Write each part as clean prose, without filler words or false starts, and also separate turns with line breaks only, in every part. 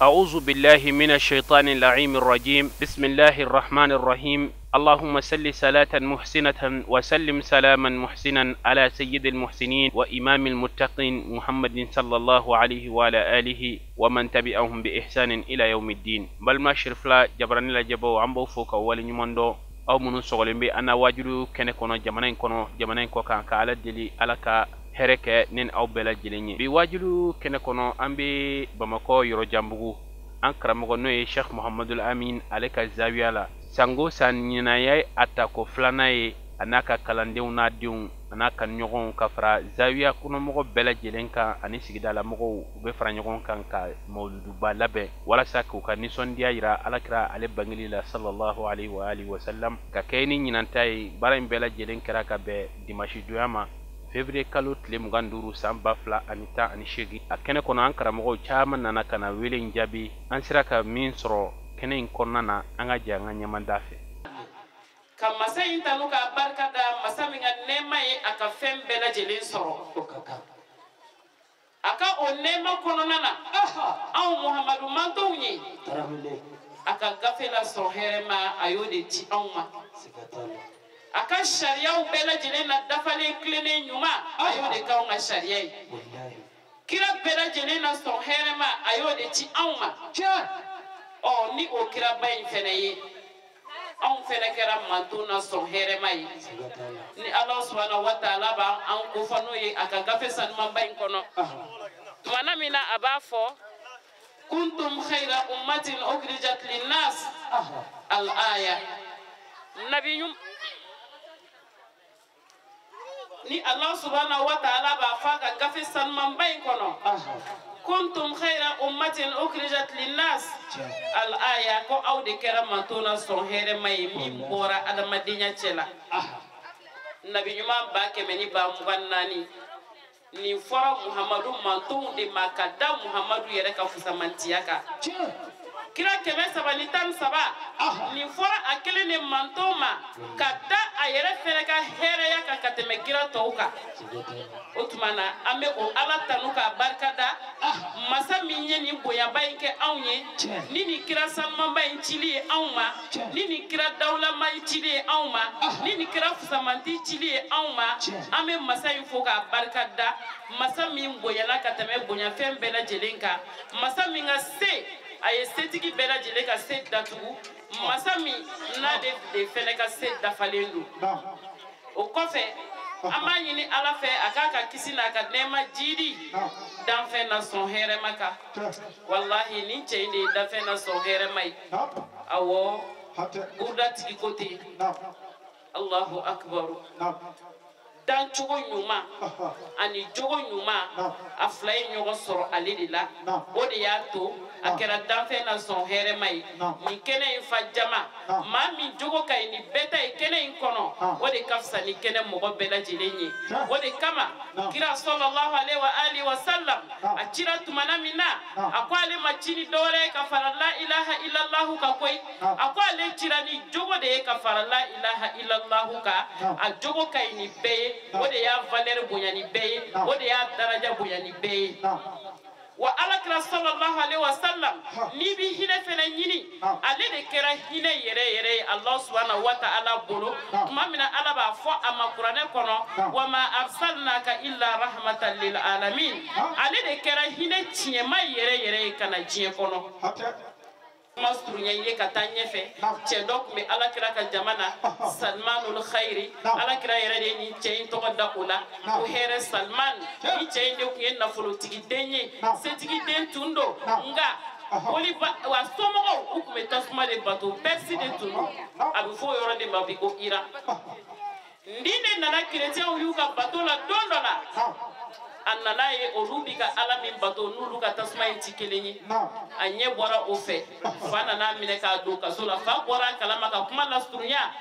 أعوذ بالله من الشيطان اللعين الرجيم. بسم الله الرحمن الرحيم. اللهم صل صلاة محسنة وسلم سلاما محسنا على سيد المحسنين وإمام المتقين محمد صلى الله عليه وعلى آله ومن تبعهم بإحسان إلى يوم الدين. بل ما شرفلا جبراني لا جبو عمبو فوق أولي نماندو أو منو سغلين بي أنا واجلو كنكونا جمانين كو كان كالا دلي ألكا hereke nin aw bela jilenye bi wajilu kene kono ambe bamako yoro jambugu an karamogo no ye Sheikh Muhammadul Amin aleka zawiya la sango sanina yay atako flana ye anaka kalandew na diun anaka nyogon kafra zawiya kuno mogo bela jilenka ani sigida la mogo be fara nyogon kan ka mawludu ba labe wala sakku ka nisondiya ira alakra ale bangili la sallallahu alaihi wa alihi wa sallam ka kayni nyinantai bara bela jilenkara ka be dimashi duyama février kalo tile mugan duuru san ba fila ani tan ani seegin a kɛnɛ kɔnɔ an karamɔgɔw caman nana ka na wele in jaabi an sera ka min sɔrɔ kɛnɛ in kɔnɔna na an ka jɛ an ka ɲɛmada fɛ
ka masa in tanu ka barika da masa min ka nɛɛma ye a ka fɛn bɛɛ lajɛlen sɔrɔ a ka o nɛɛma kɔnɔna na anw muhamadu mantonw ye a ka gafe la sɔrɔ hɛrɛma a y'o de di anw ma a ka sariyaw bɛɛ lajɛlen na dafalen tilennen ɲuman a y'o de k'anw ka sariya ye kira bɛɛ lajɛlen na sɔn hɛrɛma a y'o de ci anw ma ni o kiraba in fɛnɛ ye anw fɛnɛ kɛra manton na sɔn hɛrɛma ye ni Ala subhanahu wa ta'ala b'an kofa n'o ye a ka gafe sanumanba in kɔnɔ tumana min na a b'a fɔ kuntum khayra ummatin ukhrijat linnas al-aya ni Allah subhanahu wa ta'ala ba fa ka gafe sanman bayin kono kuntum khayra ummatin ukhrijat linnas al-aya ko awde kera mantona son here may mi bora adamadinya cela nabi nyuma ba ke meni ba mugannani ni fora muhammadu manton de makada muhammadu yere ka fusamantiyaka kira kɛmɛ saba ni tan saba ni fɔra a kelen de manton ma ka da a yɛrɛ fɛnɛ ka hɛrɛya kan ka tɛmɛ kira tɔw kan o tuma na an bɛ o ala tanu ka barika da masa min ye nin bonyaba in kɛ anw ye ni nin kira sanumanba in cili ye anw ma ni nin kira dawulama in cili ye anw ma ni nin kira fusamanti cili ye anw ma an bɛ masa in fo ka barika da masa min bonyala ka tɛmɛ bonyafɛn bɛɛ lajɛlen kan masa min ka se a ye setigi bɛɛ lajɛlen ka se datugu masa min n'a de fɛnɛ ka se dafalen don o kɔfɛ an b'a ɲini ala fɛ a k'a ka kisi n'a ka nɛɛma jidi danfɛn na sɔn hɛrɛma kan walahi nin cɛ in de ye danfɛn na sɔn hɛrɛma ye awɔ burudatigi ko ten Allahu akbar dan cogo ɲuman ani jogo ɲuman a fila ye ɲɔgɔn sɔrɔ ale de la o de y'a to a kɛra danfɛn na sɔn hɛrɛma ye nin kɛnɛ in fa jama maa min jogo ka ɲi nin bɛɛ ta ye kɛnɛ in kɔnɔ o de ka fisa ni kɛnɛ mɔgɔ bɛɛ lajɛlen ye o de kama kira sallallahu alaihi wa alihi wa sallam a cira tumana min na a ko ale ma ci ni dɔwɛrɛ ye ka fara la ilaha illallahu kan koyi a ko ale cira ni jogo de ye ka fara la ilaha illallahu kan a jogo ka ɲi ni bɛɛ ye o de y'a valeur bonya ni bɛɛ ye o de y'a daraja bonya ni bɛɛ ye wa alakira sallallahu alaihi wa sallam ni bi hinɛ fɛnɛ ɲini ale de kɛra hinɛ yɛrɛ yɛrɛ ye Allah subhanahu wa ta'ala bolo tuma min na ala b'a fɔ a ma kuranɛ kɔnɔ wa ma arsalnaka illa rahmatan lil alamin ale de kɛra hinɛ tiɲɛma yɛrɛ yɛrɛ ye ka na diɲɛ kɔnɔ kuma surunya ye ka taa ɲɛfɛ cɛ dɔ tun bɛ alakira ka jama na salmanul khayri alakira yɛrɛ de ni cɛ in tɔgɔ da o la ko hɛrɛ salman ni cɛ in de tun ye nafolotigi den ye setigi den tun don nga wa somɔgɔw u tun bɛ tasuma de bato persi de tun don a bɛ fɔ o yɔrɔ de ma bi ko Iran nin de nana kerecɛnw y'u ka bato la don dɔ la a nana ye olu bi ka ala min bato n'olu ka tasuma in ti kelen ye a ɲɛ bɔra o fɛ fa nana minɛ k'a don kaso la fa bɔra a kalama ka kuma lasurunya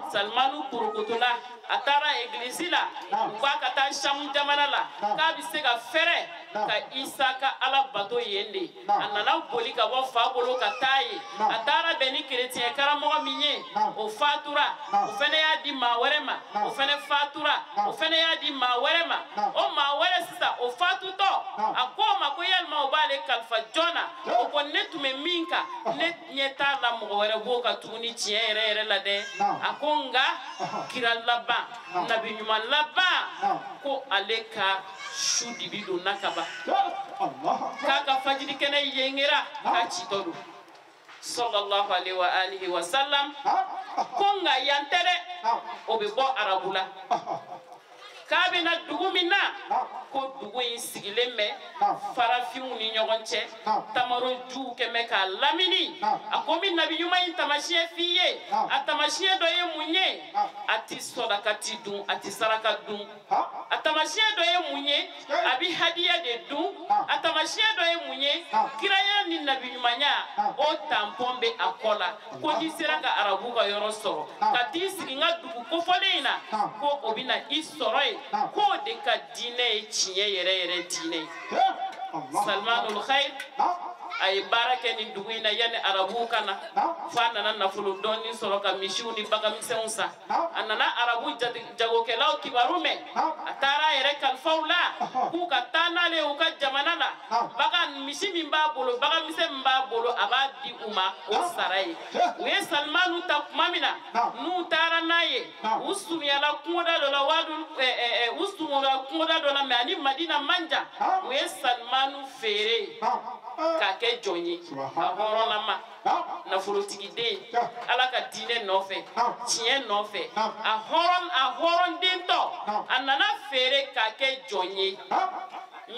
Salmanu porokotola a taara egilisi la u k'a ka taa Samu jamana la k'a bɛ se ka fɛrɛ ka Isa ka ala bato yen de a nana boli ka bɔ fa bolo ka taa ye a taara bɛn ni kerecɛn karamɔgɔ min ye o o fatura o fana y'a di maa wɛrɛ ma o fana fatura o fana y'a di maa wɛrɛ ma o maa wɛrɛ sisan o fatutɔ a ko o ma ko yalima o b'ale kalifa joona o ko ne tun bɛ min kan ne ɲɛ t'a la mɔgɔ wɛrɛ b'o kan tuguni tiɲɛ yɛrɛ yɛrɛ la dɛ a ko nka kira laban nabi ɲuman laban ko ale ka su dibi don na ka ban k'a ka fajiri kɛnɛ yengera k'a citɔ don sallallahu alaihi wa alihi wa sallam ko nka yan tɛ dɛ o bɛ bɔ arabu la k'a bɛna dugu min na ko dugu in sigilen bɛ farafinw ni ɲɔgɔn cɛ tamarojuw kɛn bɛ k'a lamini a ko n bɛ nabi ɲuman in taamasiyɛn f'i ye a taamasiyɛn dɔ ye mun ye a ti sɔdakati dun a ti saraka dun a taamasiyɛn dɔ ye mun ye a bɛ hadiya de dun a taamasiyɛn dɔ ye mun ye kiraya ni nabi ɲumanya o tanpɔn bɛ a kɔ la ko n'i sera ka arabu ka yɔrɔ sɔrɔ ka t'i sigi n ka dugu kofɔlen in na ko o bɛ na i sɔrɔ ye k'o de ka diinɛ ye tiɲɛ yɛrɛ yɛrɛ diinɛ ye Salmanul Khayr a ye baara kɛ nin dugu in na yanni arabuw ka na fo a nana nafolo dɔɔni sɔrɔ ka misiw ni baganmisɛnw san a nana arabu jagokɛlaw kibaru mɛn a taara a yɛrɛ kalifaw la k'u ka taa n'ale ye u ka jamana la bagan misi min b'a bolo baganmisɛn min b'a bolo a b'a di u ma o sara ye u ye Salmanu ta tuma min na n'u taara n'a ye u surunyala kungoda dɔ la u surunyala kungoda dɔ la mɛ ani Madina man jan u ye Salmanu feere k'a kɛ jɔn ye a hɔrɔnlama nafolotigiden ala ka diinɛ nɔfɛ tiɲɛ nɔfɛ a hɔrɔndentɔ a nana feere k'a kɛ jɔn ye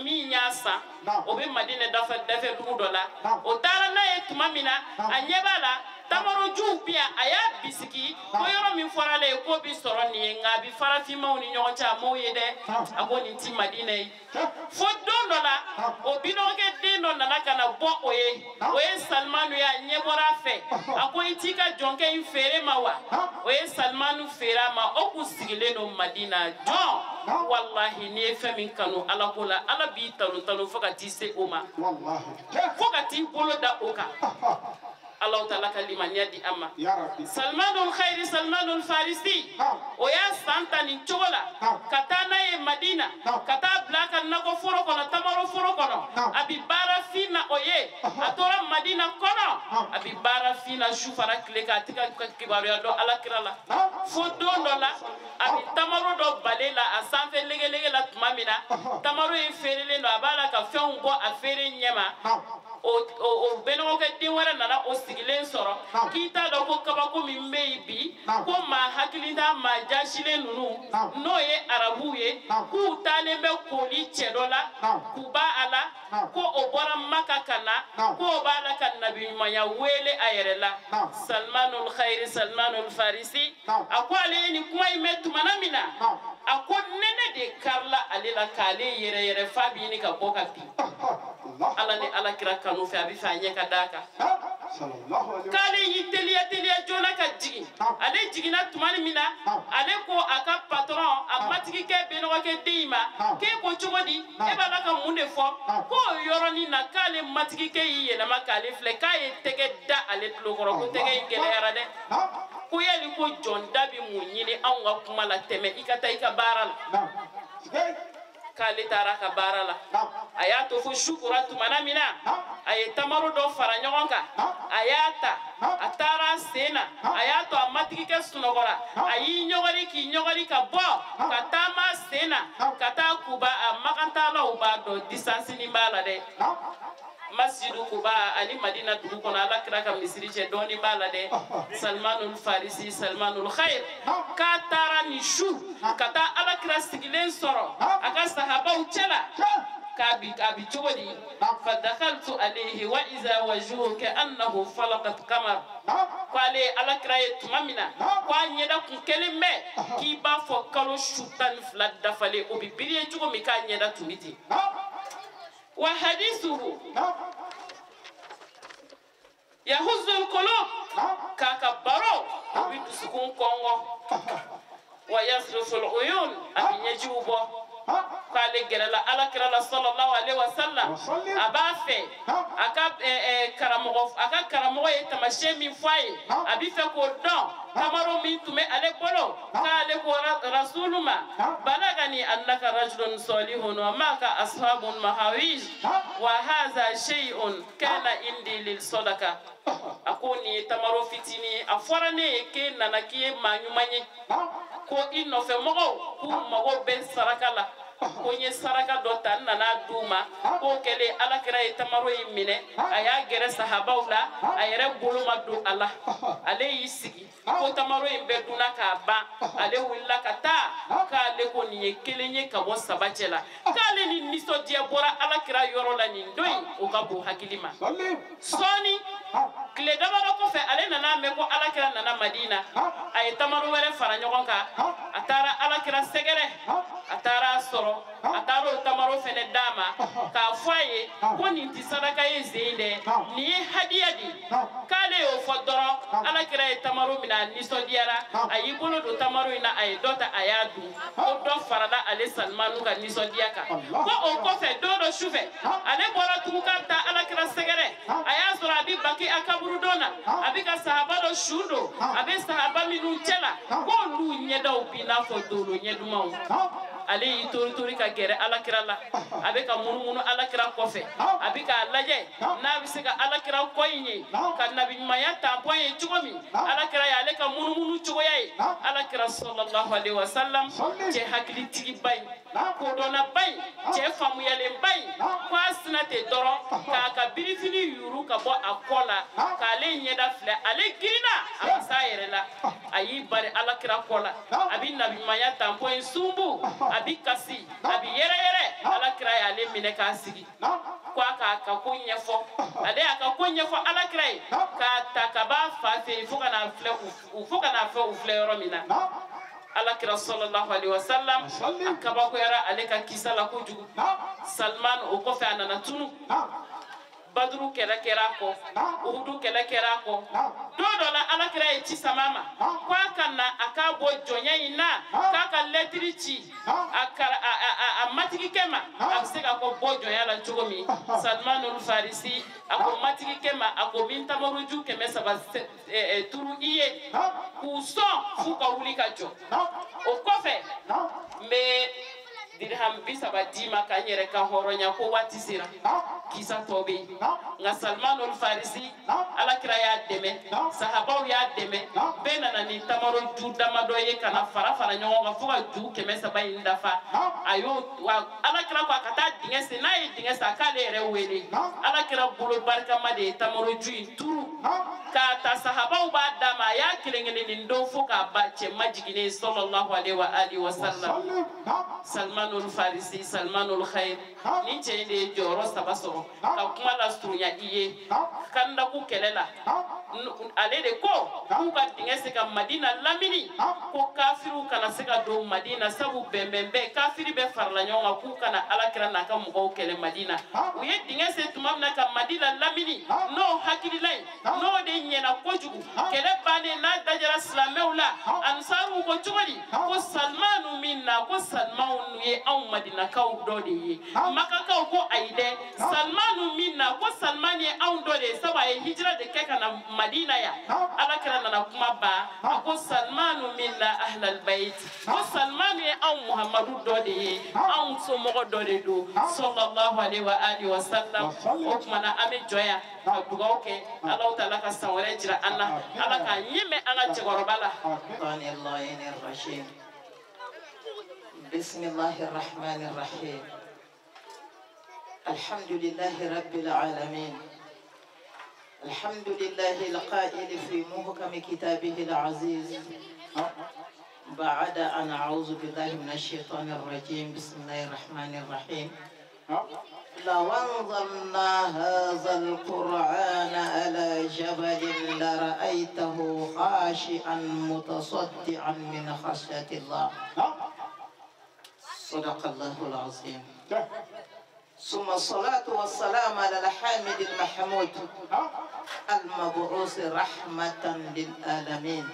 min y'a san o bɛ Madina dafɛ dugu dɔ la o taara n'a ye tuma min na a ɲɛ b'a la tamarojuw bi yan a y'a bisigi ko yɔrɔ min fɔra ale ye k'o bi sɔrɔ nin ye nka a bi farafinmaw ni ɲɔgɔn cɛ a m'o ye dɛ a ko nin ti Madina ye fo don dɔ la o binɔgɔkɛ den dɔ nana ka na bɔ o ye Salmanu ye a ɲɛ bɔra a fɛ a ko i t'i ka jɔnkɛ in feere ma wa o ye Salmanu feere a ma o kun sigilen don Madina jɔn walahi n'i ye fɛn min kanu ala ko la ala b'i tanu fo ka t'i se o ma fo ka t'i bolo da o kan Allah ta'ala ka limaniya di an ma Salmanul Khayri Salmanul Farisi o y'a san ta nin cogo la ka taa n'a ye Madina ka taa bila a ka nakɔ foro kɔnɔ tamaro foro kɔnɔ a bi baara fin na o ye a tora Madina kɔnɔ a bi baara fin na su fara tile kan a tɛ ka kibaruya dɔn alakira la fo don dɔ la a bi tamaro dɔ bale la a sanfɛ legelege la tuma min na tamaro in feerelen don a b'a la ka fɛnw bɔ a feere ɲɛma o benɔgɔkɛ den wɛrɛ nana o sigilen sɔrɔ k'i t'a dɔn ko kabako min bɛ yen bi ko maa hakili t'a maa jasilen ninnu n'o ye arabuw ye k'u taalen bɛ kooli cɛ dɔ la k'u b'a a la ko o bɔra Maka ka na k'o b'a la ka nabiɲumanya wele a yɛrɛ la Salmanul Khayri Salmanul Farisi a ko ale ye nin kuma in mɛn tumana min na a ko nɛnɛ de karila ale la k'ale yɛrɛ f'a bɛ ɲini ka bɔ ka bin ala ni alakira kanu fɛ a bɛ fɛ a ɲɛ ka d'a kan k'ale y'i teliya joona ka jigin ale jiginna tuma min na ale ko a ka patron a matigikɛ benɔgɔkɛ den in ma k'e ko cogo di e b'a la ka mun de fɔ k'o yɔrɔnin na k'ale matigikɛ y'i yɛlɛma k'ale filɛ k'a ye tɛgɛ da ale tulo kɔrɔ ko tɛgɛ in gɛlɛyara dɛ ko yali ko jɔn da bɛ mun ɲini anw ka kuma la tɛmɛ i ka taa i ka baara la k'ale taara a ka baara la a y'a to fo su kora tumana min na a ye tamaro dɔ fara ɲɔgɔn kan a y'a ta a taara a sen na a y'a to a matigikɛ sunɔgɔra a y'i ɲɔgɔri k'i ɲɔgɔri ka bɔ ka taama a sen na ka taa Kuba a magantalaw b'a dɔn distance nin b'a la dɛ Masjidu Kuba ani Madina dugu kɔnɔ alakira ka misiri cɛ dɔɔni b'a la dɛ Salmanul Farisi Salmanul Khayr k'a taara nin su ka taa alakira sigilen sɔrɔ a ka sahabaw cɛla k'a bi cogo di fadakaltu alayhi wa iza wajuhu ka'annahu falaqat qamar ko ale alakira ye tuma min na ko a ɲɛda kun kelen bɛ k'i b'a fɔ kalo su 12 dafalen o bi biri ye cogo min k'a ɲɛda tun bɛ ten wa hadithuhu yahuzul qulub k'a ka baro o bi dusukun kɔngɔ wa yasriful uyun a bi ɲɛjiw bɔ k'ale gɛrɛla alakira la sallallahu alaihi wasallam a b'a fɛ a ka karamɔgɔ ye taamasiyɛn min fɔ a ye a b'i fɛ k'o dɔn tamaro min tun bɛ ale bolo k'ale ko rasulu ma balagani annaka rajulun salihun wa ma'aka ashabun mahawij wa hadha shay'un kana indi lil sadaqa a ko nin ye tamaro fitini a fɔra ne ye k'e nana k'i ye maa ɲuman ye ko i nɔfɛ mɔgɔw k'u mago bɛ saraka la ko n ye saraka dɔ ta n nana d'u ma k'o kɛlen alakira ye tamaro in minɛ a y'a gɛrɛ sahabaw la a yɛrɛ bolo ma don a la ale y'i sigi ko tamaro in bɛɛ dunna k'a ban ale wulila ka taa k'ale ko nin ye kelen ye ka bɔ saba cɛ la k'ale ni nisɔndiya bɔra alakira yɔrɔ la nin don in o ka bon hakili ma sɔɔni tile damadɔ kɔfɛ ale nana mɛn ko alakira nana madina a ye tamaro wɛrɛ fara ɲɔgɔn kan a taara alakira sɛgɛrɛ a taara sɔrɔ a taara o tamaro fɛnɛ d'a ma k'a fɔ a ye ko nin tɛ sadaka ye zen dɛ nin ye hadiya de k'ale y'o fɔ dɔrɔn alakira ye tamaro minɛ a nisɔndiyara a y'i bolo don tamaro in na a ye dɔ ta a y'a dun ko dɔ farala ale salimanu ka nisɔndiya kan ko o kɔfɛ don dɔ sufɛ ale bɔra tugun k'a bɛ taa alakira sɛgɛrɛ a y'a sɔrɔ a bɛ baki a kaburu dɔ na a bɛ ka sahaba dɔ su don a bɛ sahaba minnu cɛ la k'olu ɲɛdaw b'i n'a fɔ dolo ɲɛdumanw ale y'i tori ka gɛrɛ alakira la a bɛ ka munumunu alakira kɔfɛ a bɛ k'a lajɛ n'a bɛ se ka alakira kɔ in ye ka nabiɲumanya tampɔn ye cogo min alakira ye ale ka munumunu cogoya ye alakira sallallahu alaihi wasallam cɛ hakilitigiba in kodɔnnaba in cɛ faamuyalenba in ko a sina ten dɔrɔn k'a ka birifini yuru ka bɔ a kɔ la k'ale ɲɛda filɛ ale girinna a ma s'a yɛrɛ la a y'i bari alakira kɔ la a bɛ nabiɲumanya tampɔn in sunbu a bɛ kasi a bɛ yɛrɛyɛrɛ alakira ye ale minɛ k'a sigi ko a k'a ka ko ɲɛfɔ ale y'a ka ko ɲɛfɔ alakira ye k'a ta ka b'a fa fɛ yen fo ka n'a fɛ u filɛ yɔrɔ min na alakira sallallahu alaihi wasallam a kabakoyara ale ka kisa la kojugu Salman o kɔfɛ a nana tunu baduru kɛlɛ kɛra a kɔ uhudu kɛlɛ kɛra a kɔ don dɔ la alakira ye ci sama ma ko a ka na a k'a bɔ jɔnya in na k'a ka lɛtiri ci a matigikɛ ma a bɛ se ka ko bɔ jɔnya la cogo min Salmanul Farisi a ko matigikɛ ma a ko min tamaroju 300 turu i ye k'u sɔn f'u ka wuli ka jɔ o kɔfɛ n bɛ dirham 30 d'i ma ka n yɛrɛ ka hɔrɔnya ko waati sera kisa tɔ bɛ yen nka Salmanul Farisi alakira y'a dɛmɛ sahabaw y'a dɛmɛ bɛɛ nana ni tamaro ju damadɔ ye ka na fara ɲɔgɔn kan fo ka ju 300 in dafa a y'o alakira ko a ka taa dingɛ sen n'a ye dingɛ sen a k'ale yɛrɛ wele alakira bolo barikama de ye tamaro ju in turu k'a ta sahabaw b'a d'a ma a y'a kelen kelen nin don fo k'a ba cɛ majiginen sallallahu alaihi wa alihi wa sallam Salmanul Farisi Salmanul Khair ni cɛ in de ye jɔyɔrɔ 3 sɔrɔ ka kuma la surunya i ye kandaku kɛlɛ la ale de ko k'u ka dingɛ se ka Madina lamini ko kafiriw kana se ka don Madina sabu bɛnbɛnbɛn kafiri bɛ farala ɲɔgɔn kan k'u kana alakira n'a ka mɔgɔw kɛlɛ Madina u ye dingɛ se tuma min na ka Madina lamini n'o hakilila ye n'o de ɲɛna kojugu kɛlɛ bannen n'a dajara silamɛw la ansaruw ko cogo di ko Salmanu min na ko Salmanu ye anw Madinakaw dɔ de ye Makakaw ko ayi dɛ Salmanu min na ko Salman ye anw dɔ de ye sabu a ye hijira de kɛ ka na Madina ya alakira nana kuma ba a ko Salmanu min na ahlal bayt ko Salmanu ye anw Muhamadu dɔ de ye anw somɔgɔ dɔ de don sallallahu alaihi wa alihi wa sallam o tuma na an bɛ jɔ yan ka dugawu kɛ Alahu Taala ka san wɛrɛ jira an na Ala k'a ɲɛmɛ an ka cɛkɔrɔba la
بسم الله الرحمن الرحيم الحمد لله رب العالمين الحمد لله القائل في محكم كتابه العزيز بعد أن أعوذ بالله من الشيطان الرجيم بسم الله الرحمن الرحيم لو أنزلنا هذا القرآن على جبل لرأيته خاشعا متصدعا من خشية الله صدق الله العظيم ثم الصلاة والسلام على الحامد المحمود المبعوث رحمة للعالمين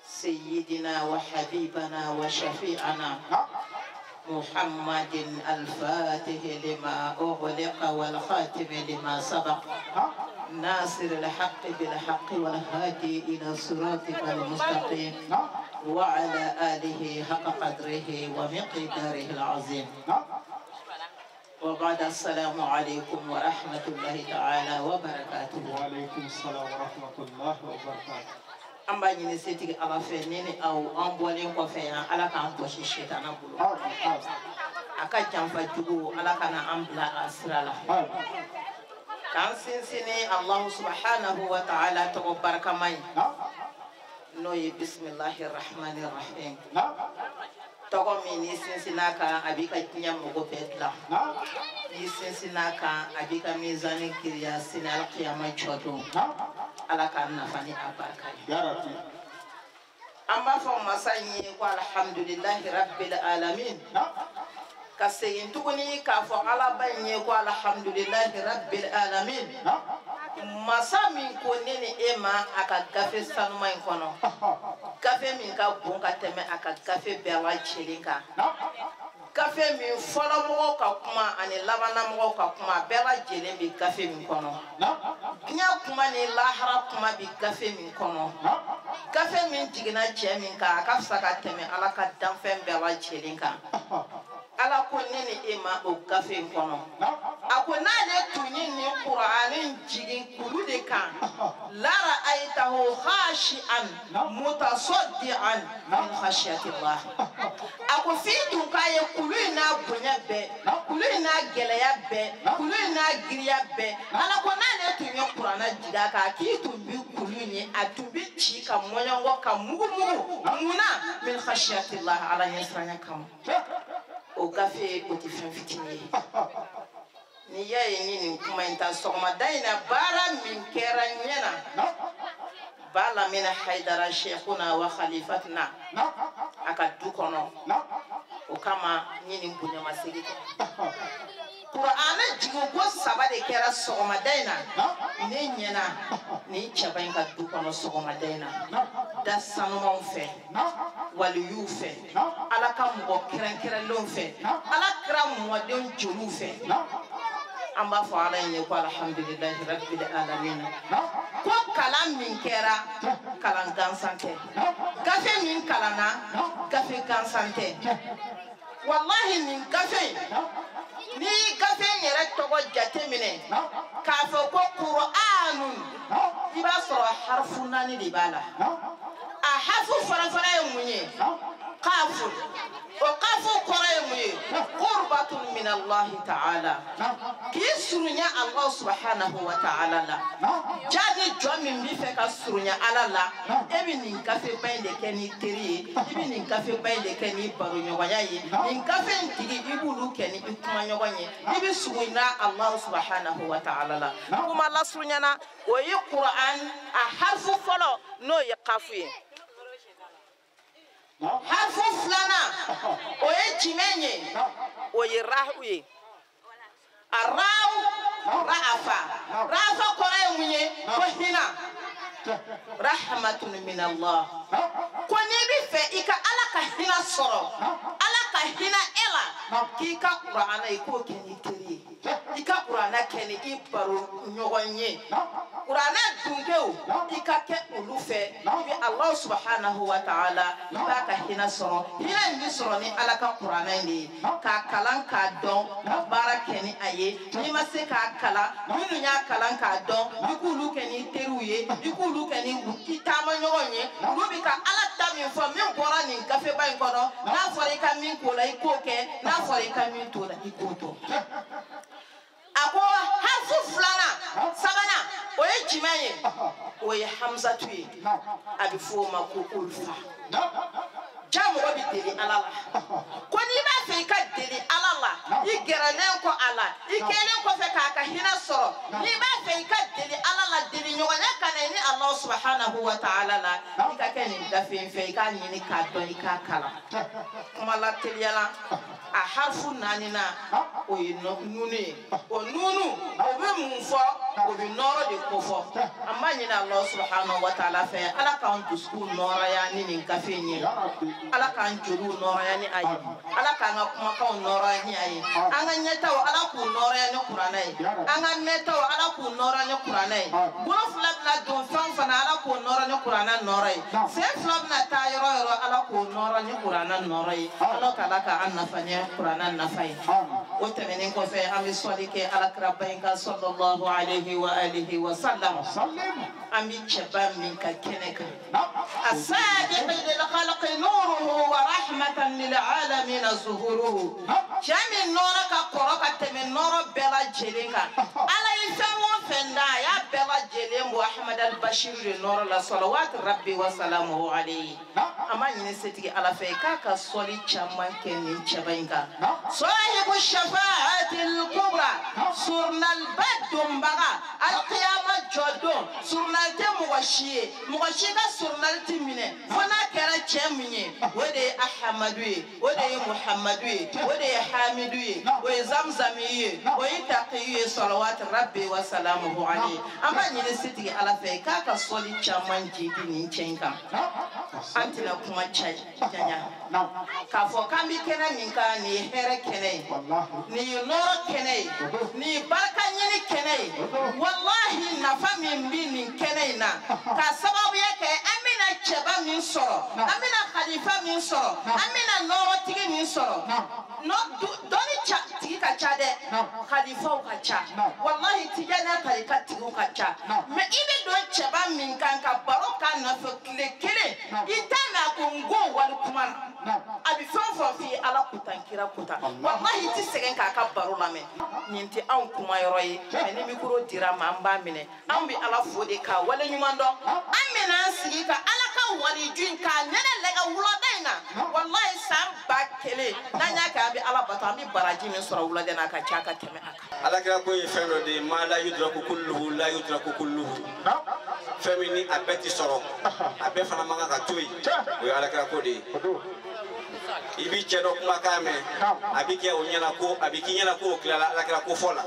سيدنا وحبيبنا وشفيعنا محمد الفاتح لما أغلق والخاتم لما سبق ناصر الحق بالحق والهادي إلى صراطك المستقيم وعلى آله حق قدره ومقداره العظيم وبعد السلام عليكم ورحمة الله تعالى وبركاته.
وعليكم السلام ورحمة الله وبركاته.
amba ñini setigi ala fe nini aw an bolen ko fe ala kan boshi shetana bulu aka janfa jugu ala kana ambla asrala kan sinsini allah subhanahu wa ta'ala to baraka may no yi bismillahir rahmanir rahim togo mi ni sinsina ka abika kinya mugo petla ni sinsina ka abika mizani kiriya sinal qiyamah choto ala kan nafani abarka
ya rabbi
amba fo masanyi ko alhamdulillahi rabbil alamin kaseyin tuguni ka fo ala banye ko alhamdulillahi rabbil alamin masami ko nene ema aka gafe sanuma kono gafe min ka bon ka teme aka gafe bela chilinka gafe min folo mo ka kuma ani labana mo ka kuma bela jele bi gafe min kono nya kuma ni lahara kuma bi gafe min kono gafe min jigina je min ka aka saka teme ala ka danfen bela chilinka ala ko nene ema o gafe kono akona le tunyi ni qur'anin jigin kulu de kan lara aytahu khashian mutasaddian min khashyatillah ako fi tun kaye kulu na bonya be kulu na geleya be kulu na giriya be ala ko na le tunyi qur'ana jiga ka ki tun bi kulu ni atubi chi ka moyango ka mugu muna min khashyatillah ala yasranya kam o gafe o ti fen fitini ni yaye ni kuma inta sogma daina bara min kera nyena bala min haidara sheikhuna wa khalifatna aka dukono o kama ni bunya masigi qur'ana jigo go sabade kera sogma daina ni nyena ni chabain ka dukono sogma daina da sanuma fe wali yufe ala ka mo keren lon fe ala kram mo don juru fe amba fo ala ni ko alhamdulillahi rabbil alamin ko kalam min kera kalan gansante gafe min kalana gafe gansante wallahi min gafe ni gafe yere togo jatemine ka fo ko qur'anun iba soro harfu nani di bala a harfu fara munye qafu وقفوا قريمي قربة من الله تعالى كيسرنيا الله سبحانه وتعالى لا جاني جومي ميفك سرنيا على لا ابن كافي بين كني تري ابن كافي بين كني بارو نيوانيا ان كافي تيجي يبولو كني يكما نيوانيا يبي سوينا الله سبحانه وتعالى لا كما الله سرنيا وي قران حرف فلو نو يقافي harfu flana oye chimenye oye rahuye arau rafa kore munye ko hina rahmatun min Allah ko ni bi fe ika ala ka hina soro ala ka hina ela ki ka qur'ana ko keni tiri ika qur'ana keni ibaru nyogonye qur'ana dunkeu ika ke ulufe bi Allah subhanahu wa ta'ala ba ka hina soro hina ni soro ni ala ka qur'ana ni ka kalan ka don ka bara keni aye ni ma se ka kala minu nya kalan ka don ikulu keni teruye ikulu keni itama nyogonye rubi ka ala ta min fo min bora ni gafe ba nkono na fori ka min ko la ikoke na fori ka min to la ikoto ako harfu fulana sabana oye jimaye oye hamza tuye abi fo ma ko ulfa jamu obi deli alala ko ni ba fe ka deli alala igerane ko ala ikele ko fe ka hina soro ni ba fe ka deli alala deli nyonya kana ni Allah subhanahu wa ta'ala la i ka kɛ nin gafe in fɛ i k'a ɲini k'a dɔn i k'a kalan kuma la teliyala a harfu naanina o ye nunu ye o nunu o bɛ mun fɔ o bɛ nɔrɔ de ko fɔ an b'a ɲini Allah subhanahu wa ta'ala fɛ ala k'an dusukun nɔrɔya ni nin gafe in ye ala k'an joliw nɔrɔya ni a ye ala k'an ka kumakanw nɔrɔya ni a ye an ka ɲɛtaw ala k'u nɔrɔya ni kuranɛ ye an ka mɛtaw ala k'u nɔrɔ ni kuranɛ ye bolo fila bɛna don fɛn fana ala k'u nɔrɔ ni kuranɛ nɔrɔ ye sen fila bɛna taa yɔrɔ yɔrɔ ala k'u nɔrɔ ni kuranɛ nɔrɔ ye ala k'ala k'an nafa ni kuranɛ nafa ye o tɛmɛnen kɔfɛ an bɛ sɔli kɛ alakira ba in kan sallallahu alaihi wa alihi wa sallam an bɛ cɛba min ka kɛnɛ kan السابق للخلق نوره ورحمة للعالمين ظهوره شامل نورك قرقة من نور بلا جلينك على يسمو فندا يا بلا جلين محمد البشير نور الله صلوات ربي وسلامه عليه أما ينسيتي على فيكاك صلي شمان كنين شبينك صاحب الشفاعة الكبرى سرنا البد بغا القيامة جدون سرنا مغشي سرنا timine fona kera cheminye wode ahmadu ye wode muhammadu ye wode hamidu ye wode zamzami ye wode taqi ye salawat rabbi wa salamuhu alayhi amma nyine sitigi ala fe kaka soli chaman jidi ni chenka antina kuma chanya ka fo kambi kena minka ni here kene ni noro kene ni baraka nyini kene wallahi nafa min bi ni kene na ka sababu yake amina cheba min soro amina khalifa min soro amina noro tigi min soro no doni tigi ka cha de khalifa ka cha wallahi tijana tarika tigi ka cha me ibe don cheba min kan ka baroka na fo kile itana kungo wal kuma abi fofo fi ala kutankira kuta wallahi ti segen ka ka baro la me ninti an kuma yoro yi ni mikro dira ma amba mine an bi ala fode ka wala nyumando amina sigi ka ala ka wali jun ka nyana lega wula daina wallahi sam bakele nanya ka bi ala bata mi baraji min sura wula dena ka chaka teme aka
ala kira ko fendo de ma la yudraku kulluhu la yudraku kulluhu femini abeti soro abe fana manga ka toyi o ala kira ko de ibi chedo kuma kame abike onyana ko abiki nyana ko kila ala kira ko fola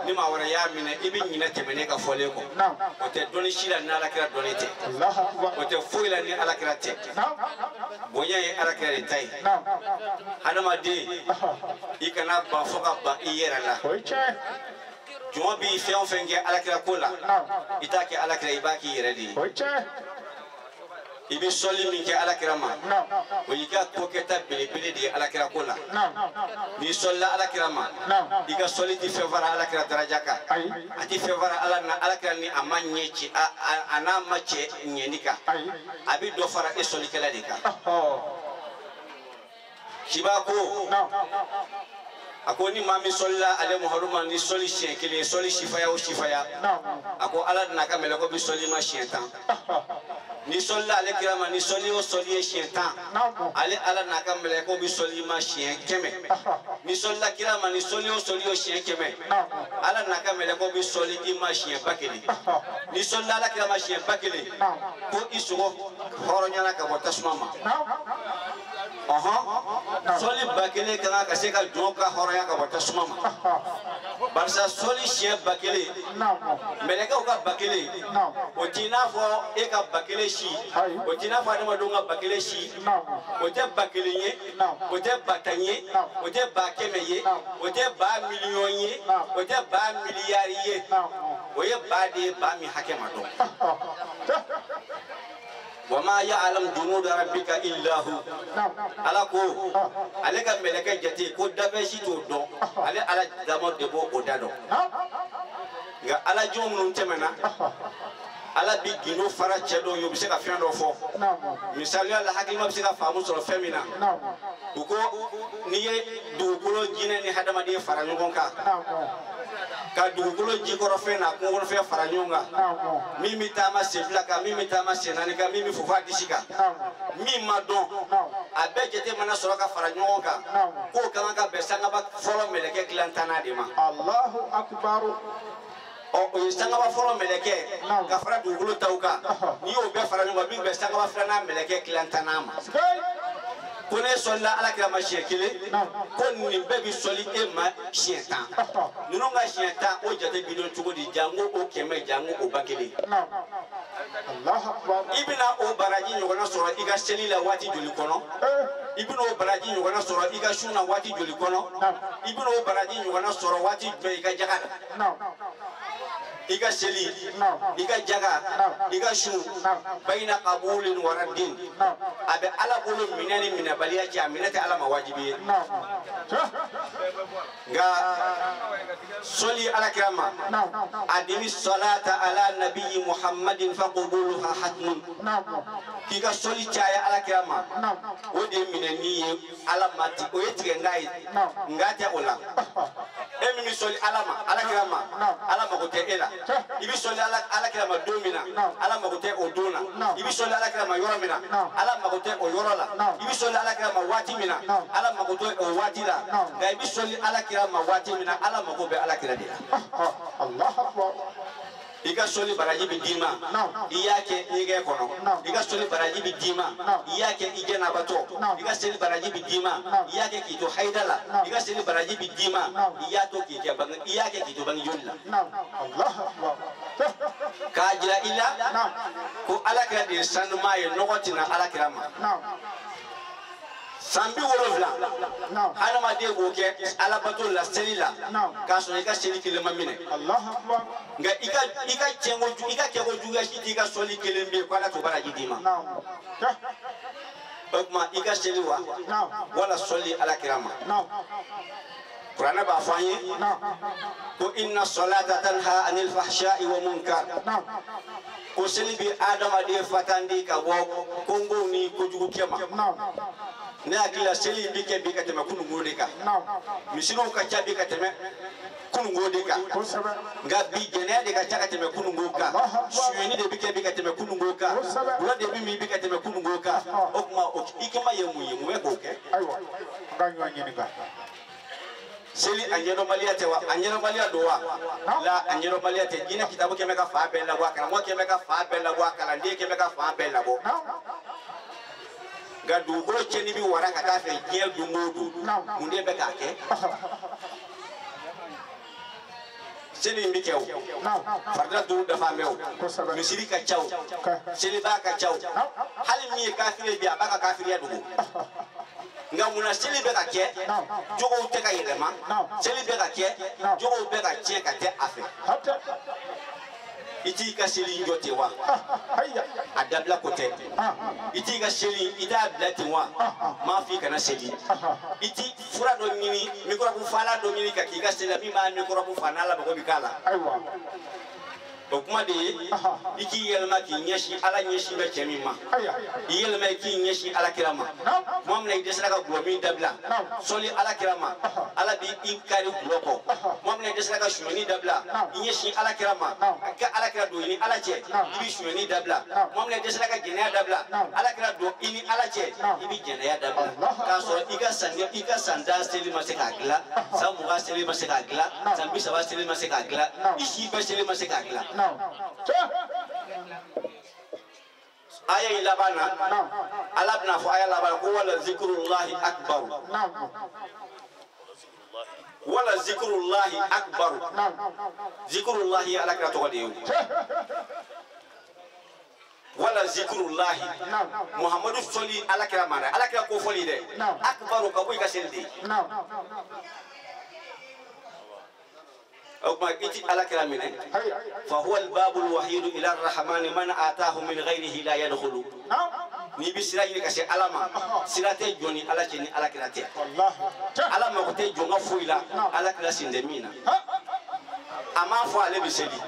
ni ma wara ya mine ibi nyina temene ka fole ko o te doni shila na ala kira donete o te foila ni ala kira te bonya e ala kira tai hadama de ikana ba foka ba iyera la juma bi feon fenge ala kira ko la itake ala kira ibaki yere di ibi soli min ke ala kira ma o yiga ko keta bele di ala kira ko la ni solla ala kira ma iga soli di fevara ala kira daraja ka ati fevara ala na ala kira ni amanye ci ana mache nyenika abi do fara e soli kala dika kibako ako ni mami solla ale muharrama ni soli shekele soli shifaya o shifaya ako ala na ka mele ko bi soli ma shetan ni solla ale kirama ni soli o soli shetan ale ala na ka mele ko bi soli ma shen keme ni solla kirama ni soli o soli o shen keme ala na ka mele ko bi soli di ma shen bakeli ni solla ala kirama shen bakeli ko isugo horonya na ka botasma ma soli bakeli kana ka se ka joka horonya ka botasma ma barsa soli shen bakeli meleka ka bakeli o tina fo e ka bakeli o tina fa ma donga bakele shi o te bakele ye o te batanye o te bakeme ye o te ba million ye o te ba milliard ye o ye ba de ba mi hakema do wama ya'lam junud rabbika illa hu ala ko ale ka meleka jate ko dabe shi to do ale ala damo debo o dado ga ala jomu temena ala bi gino fara chedo yo bise ka fendo fo misali ala hakima bise ka famu so femina uko niye dugulo jine ni hadama de fara nyon ka dugulo jikoro fena ko won fe fara nyonga mimi tama sefla ka mimi tama senani ka mimi fufa disika mi madon abejete mana so ka fara nyonga ko kama ka besanga ba folo meleke klantana de ma
Allahu akbar
o ye sangaba fɔlɔ meleke ka fara dugukolo taw kan ni y'o bɛɛ fara ɲɔgɔn kan min bɛ sangaba filanan meleke tilantanna ma ko ne sɔlila alakira ma siɲɛ kelen ko nin bɛɛ bi sɔli e ma siɲɛ 10 ninnu ka siɲɛ 10 o jate bi dɔn cogo di jango o 100 jango o 1000 i bɛna o baraji ɲɔgɔnna sɔrɔ i ka seli la waati joli kɔnɔ i bɛna o baraji ɲɔgɔnna sɔrɔ i ka sun na waati joli kɔnɔ i bɛna o baraji ɲɔgɔnna sɔrɔ waati jumɛn i ka jaga la i ka seli i ka jaga i ka sun bayina qabulin wa raddin a bɛ ala bolo minɛ ni minɛbaliya cɛ a minɛ tɛ ala ma wajibi ye nka sɔli alakira ma adimi salata ala nabiyyi muhammadin faqbuluha hatmun k'i ka sɔli caya alakira ma o de minɛni ye ala ma ti o ye tigɛ nga ye nga tɛ o la e min bɛ sɔli ala ma alakira ma ala mago tɛ e la i bɛ sɔli alakira ma don min na ala mago tɛ o don na i bɛ sɔli alakira ma yɔrɔ min na ala mago tɛ o yɔrɔ la i bɛ sɔli alakira ma waati min na ala mago tɛ o waati la nka i bɛ sɔli alakira ma waati min na ala mago bɛ alakira de la i ka sɔli baraji bɛ d'i ma i y'a kɛ ɲɛgɛn kɔnɔ i ka sɔli baraji bɛ d'i ma i y'a kɛ i jɛnabatɔ i ka seli baraji bɛ d'i ma i y'a kɛ k'i to hayida la i ka seli baraji bɛ d'i ma i y'a to k'i kɛ bange i y'a kɛ k'i to bange joli la k'a jira i la ko alakira de ye sanuma ye nɔgɔ tɛna alakira ma san 70 hadamaden b'o kɛ alabato la seli la k'a sɔrɔ i ka seli kelen ma minɛ nka i ka kɛkojuguya si t'i ka sɔli kelen bɛ ko ala t'o baraji d'i ma o tuma i ka seli wa wala sɔli alakira ma kuranɛ b'a fɔ an ye ko inna salata tanha anil fahsha'i wa munkar ko seli bɛ adamaden fatandi ka bɔ kongow ni kojugukɛ ma ne hakili la seli bi kɛ bi ka tɛmɛ kunungo de kan misiriw ka ca bi ka tɛmɛ kunungo de kan nka bi jɛnɛya de ka ca ka tɛmɛ kunungo kan suyɛni de bi kɛ bi ka tɛmɛ kunungo kan wula de bi min bi ka tɛmɛ kunungo kan o tuma i kama ye mun ye mun bɛ k'o kɛ seli a ɲɛdɔnbaliya tɛ wa a ɲɛdɔnbaliya don wa la a ɲɛdɔnbaliya tɛ diinɛ kitabu kɛmɛ ka fan bɛɛ labɔ a karamɔgɔ kɛmɛ ka fan bɛɛ labɔ a kalanden kɛmɛ ka fan bɛɛ labɔ nka dugukolo cɛnni bi wara ka taa fɛ diɲɛ don o don mun de bɛ k'a kɛ seli in bi kɛ o farida duuru dafa mɛ o misiri ka ca o seliba ka ca o hali min ye kafiri bi a b'a ka kafiriya dogo nka munna seli bɛ ka kɛ jogow tɛ ka yɛlɛma seli bɛ ka kɛ jogow bɛ ka tiɲɛ ka tɛ a fɛ i t'i ka seli jɔ ten wa a dabila ko tɛ i t'i ka seli i t'a bila ten wa m'a fɔ i kana seli i ti fura dɔ ɲini mikɔrɔbu fala dɔ ɲini ka k'i ka seli la min b'a mikɔrɔbu fa n'a la mago bɛ k'a la o kuma de ye i k'i yɛlɛma k'i ɲɛsin ala ɲɛsin bɛ cɛ min ma i yɛlɛma i k'i ɲɛsin alakira ma tuma min na i dɛsɛra ka gulɔ min dabila sɔli alakira ma ala bi i kari gulɔ kɔ tuma min na i dɛsɛra ka suyɛni dabila i ɲɛsin alakira ma ka alakira don i ni ala cɛ i bi suyɛni dabila tuma min na i dɛsɛra ka jɛnɛya dabila alakira don i ni ala cɛ i bi jɛnɛya dabila k'a sɔrɔ i ka san 10 seli ma se k'a dilan san 20 seli ma se k'a dilan san 30 seli ma se k'a dilan i si bɛɛ seli ma se k'a dilan aya yi laban na ala bɛna fɔ aya laban ko wala zikrullahi akbar wala zikrullahi akbar zikrullahi ala kira tɔgɔ de ye wala zikrullahi muhammadu sɔli ala kira ma dɛ ala kira ko fɔli dɛ akbar ka bɔ i ka seli de أو ما إتي على كلامنا فهو الباب الوحيد إلى الرحمن من آتاه من غيره لا يدخل نبي سراي كسي علامة سراتي جوني على جني على كلاتي علامة كتي جونا فويلا على كلاسين دمينا أما فعل بسلي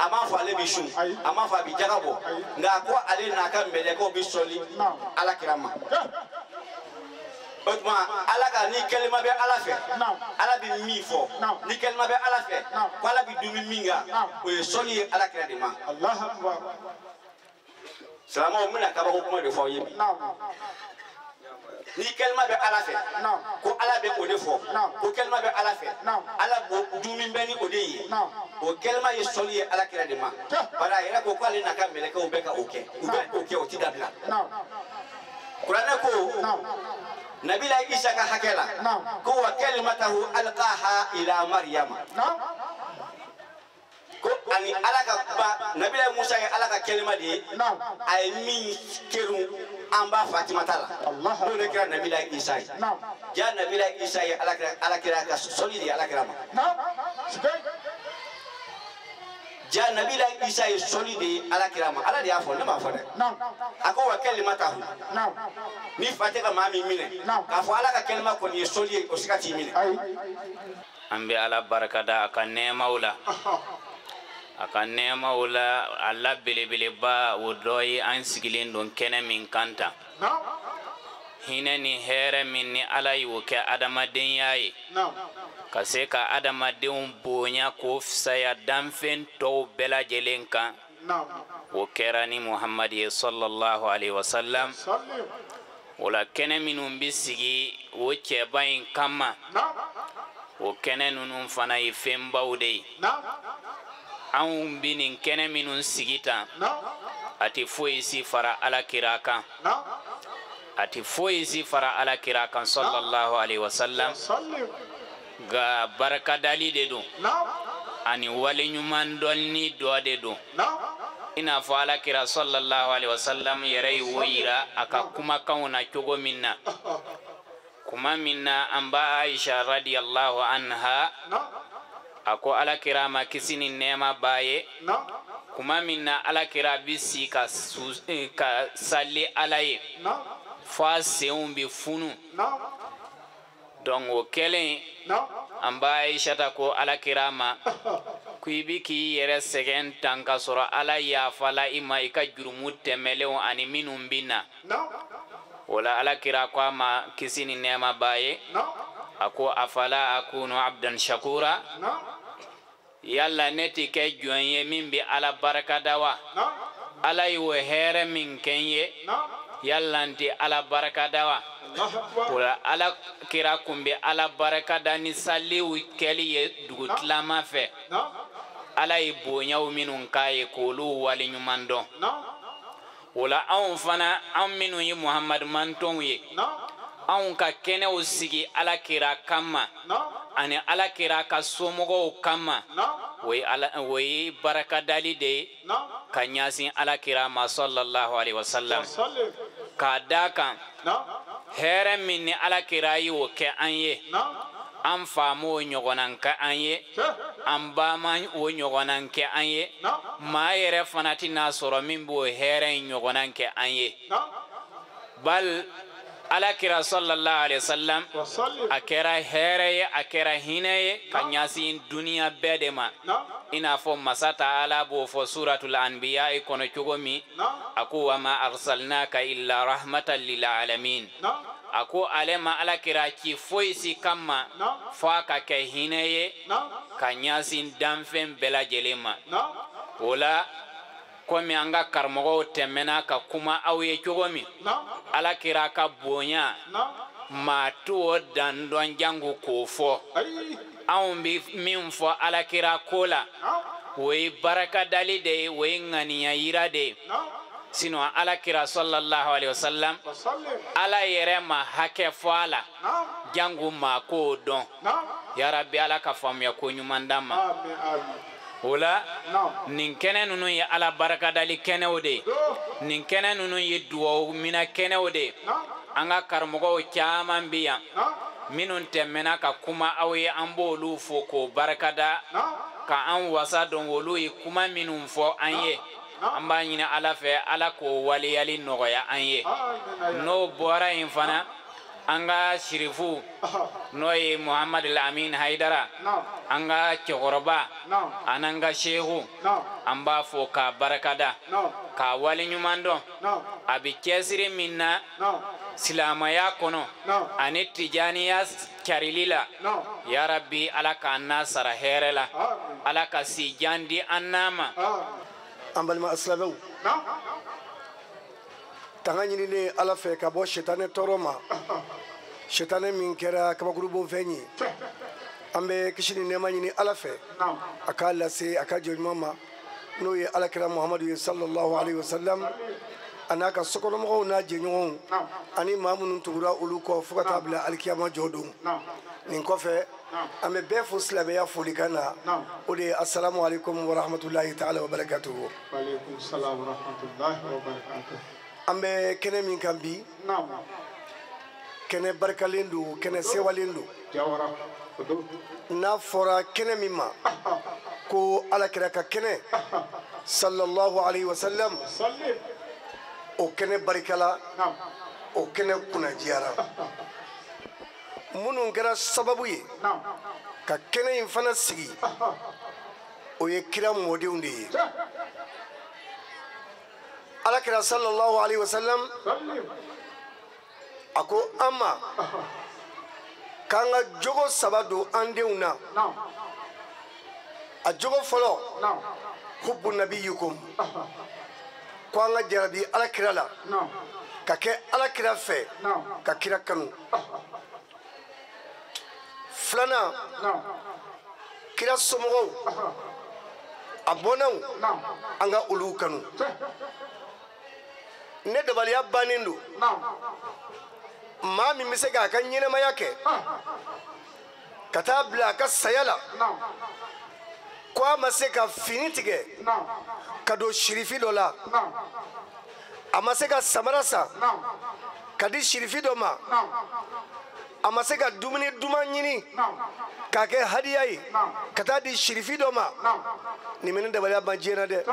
أما فعل بشون أما فعل بجربو نأكو علينا كم ملكو بسولي على كلامه o tuma ala ka ni kelima bɛ ala fɛ ala bɛ min fɔ ni kelima bɛ ala fɛ ko ala bɛ dumi min kan o ye sɔli ye ala kira de ma silamɛw bɛna kabako kuma de fɔ aw ye bi ni kelima bɛ ala fɛ ko ala bɛ o de fɔ ko kelima bɛ ala fɛ ala b'o dumi bɛ ni o de ye o kelma ye soli ye alakira de ma bara yɛrɛ ko k'ale n'a ka mɛlɛkɛw bɛ ka o kɛ u bɛ o kɛ o ti dabila kuranɛ ko nabila isa ka hakɛ la ko wa kalimatahu alqaha ila maryama ko ani ala ka ba nabila musa ye ala ka kelima de ye a ye min keru an ba fatimata la n'o de kɛra nabila isa ye ja nabila isa ye alakira ka soli de ye alakira ma ja nabila isa ye soli de ye alakira ma ala de y'a fɔ ne m'a fɔ dɛ a ko wa kalimatahu ni fa tɛ ka maa min minɛ k'a fɔ ala ka kelima kɔni ye soli ye o si ka t'i minɛ
an bɛ ala barikada a ka nɛɛmaw la a ka nɛɛmaw la ala belebeleba o dɔ ye an sigilen don kɛnɛ min kan tan hinɛ ni hɛrɛ min ni ala y'o kɛ adamadenya ye ka se ka adamadenw bonya k'o fisaya danfɛn tɔw bɛɛ lajɛlen kan o kɛra ni muhamadi ye sallallahu alaihi wasallam o la kɛnɛ minnu bɛ sigi o cɛba in kama o kɛnɛ ninnu fana ye fɛnbaw de ye anw bɛ nin kɛnɛ minnu sigi tan a tɛ foyi si fara alakira kan a tɛ foyi si fara alakira kan sallallahu alaihi wasallam ga barakadali de don ani waleɲuman dɔnni dɔ de don i n'a fɔ alakira sallallahu alaihi wasallam yɛrɛ ye o yira a ka kumakanw na cogo min na kuma min na an ba aisha radiyallahu anha a ko alakira ma kisi ni nɛɛma b'a ye kuma min na alakira bɛ si ka sali ala ye fo a senw bɛ funu donc o kɛlen an ba aishata ko alakira ma ko i bi k'i yɛrɛ sɛgɛn tan ka sɔrɔ ala yafala i ma i ka jurumu tɛmɛlenw ani minnu bɛ na o la alakira ko a ma kisi ni nɛɛma b'a ye a ko afala akunu abdan shakura yalla ne ti kɛ jɔn ye min bɛ ala barakada wa ala y'o hɛrɛ min kɛ n ye yalla n tɛ ala barakada wa o la alakira kun bɛ ala barakada ni saliw kɛli ye dugutilama fɛ ala ye bonyaw minnu k'a ye k'olu waleɲuman dɔn o la anw fana anw minnu ye muhamadu mantɔnw ye anw ka kɛnɛw sigi alakira kama ani alakira ka somɔgɔw kama o ye barakadali de ye ka ɲasin alakira ma sallallahu alaihi wasallam k'a da kan hɛrɛ min ni alakira y'o kɛ an ye an faama o ɲɔgɔnna kɛ an ye an ba ma o ɲɔgɔnna kɛ an ye maa yɛrɛ fana tɛna sɔrɔ min b'o hɛrɛ in ɲɔgɔnna kɛ an ye bal alakira sallallahu alaihi wasallam a kɛra hɛrɛ ye a kɛra hinɛ ye ka ɲasin duniya bɛɛ de ma i n'a fɔ masa ta'ala b'o fɔ suratul anbiya kɔnɔ cogo min a ko wa ma arsalnaka illa rahmatan lil alamin a ko ale ma alakira ci foyi si kama fo a ka kɛ hinɛ ye ka ɲasin danfɛn bɛɛ lajɛlen ma o la komi an ka karamɔgɔw tɛmɛna ka kuma aw ye cogo min alakira ka bonya maa t'o dan dɔn jango k'o fɔ anw bɛ min fɔ alakira ko la o ye barakadali de ye o ye ŋaniya yira de ye sinon alakira sallallahu alaihi wasallam ala yɛrɛ ma hakɛ fɔ a la jango maa k'o dɔn yarabi ala ka faamuya ko ɲuman d'an ma o la nin kɛnɛ ninnu ye ala barakadali kɛnɛw de ye nin kɛnɛ ninnu ye duwawu mina kɛnɛw de ye an ka karamɔgɔw caman bɛ yan minnu tɛmɛna ka kuma aw ye an b'olu fo k'o barakada ka an wasa dɔn olu ye kuma minnu fɔ an ye an b'a ɲini ala fɛ ala k'o waleyali nɔgɔya an ye n'o bɔra yen fana an ka shirifu n'o ye muhamadu amin haidara an ka cɛkɔrɔba an'an ka shehu an b'a fɔ k'a barakada k'a waleɲuman dɔn a bɛ cɛsiri min na silamaya kɔnɔ ani tijaniya carili la yarabi ala k'an n'a sara hɛrɛ la ala ka si jan di an n'a ma
an balima asilamɛw tanga ɲininen ala fɛ ka bɔ sitanɛ tɔɔrɔ ma sitanɛ min kɛra kabakurubonfɛn ye ambe kishini nema nyini ala fe akala se akajo mama no ye alakira muhammadu sallallahu alaihi wasallam anaka sokono mo na jenyo ani mamunun tugura ulu ko fukata bila alkiyama jodum nin ko fe ambe be fo islame ya folikana ode assalamu alaikum wa rahmatullahi ta'ala wa barakatuh
wa alaikum assalam wa rahmatullahi wa barakatuh
ambe kene min kambi kene barkalendu kene sewalendu
jawara
na fora kene mima ko alakira ka kene sallallahu alaihi wasallam o kene barikala o kene kunajiyara munun kɛra sababu ye ka kene in fana sigi o ye kira mɔdenw de ye alakira sallallahu alaihi wasallam a ko an ma k'an ka jogo saba don an denw na a jogo fɔlɔ hubbu nabiyyikum ko an ka jarabi alakira la ka kɛ alakira fɛ ka kira kanu filanan kira somɔgɔw a bɔnnaw an ka olu kanu ne dabaliya bannen don maa min bɛ se k'a ka ɲɛnɛmaya kɛ ka taa bila a ka saya la ko a ma se ka fini tigɛ ka don sirifi dɔ la a ma se ka samara san ka di sirifi dɔ ma a ma se ka dumuni duman ɲini k'a kɛ hadiya ye ka taa di sirifi dɔ ma nin bɛ ne dabaliya ban diɲɛ na dɛ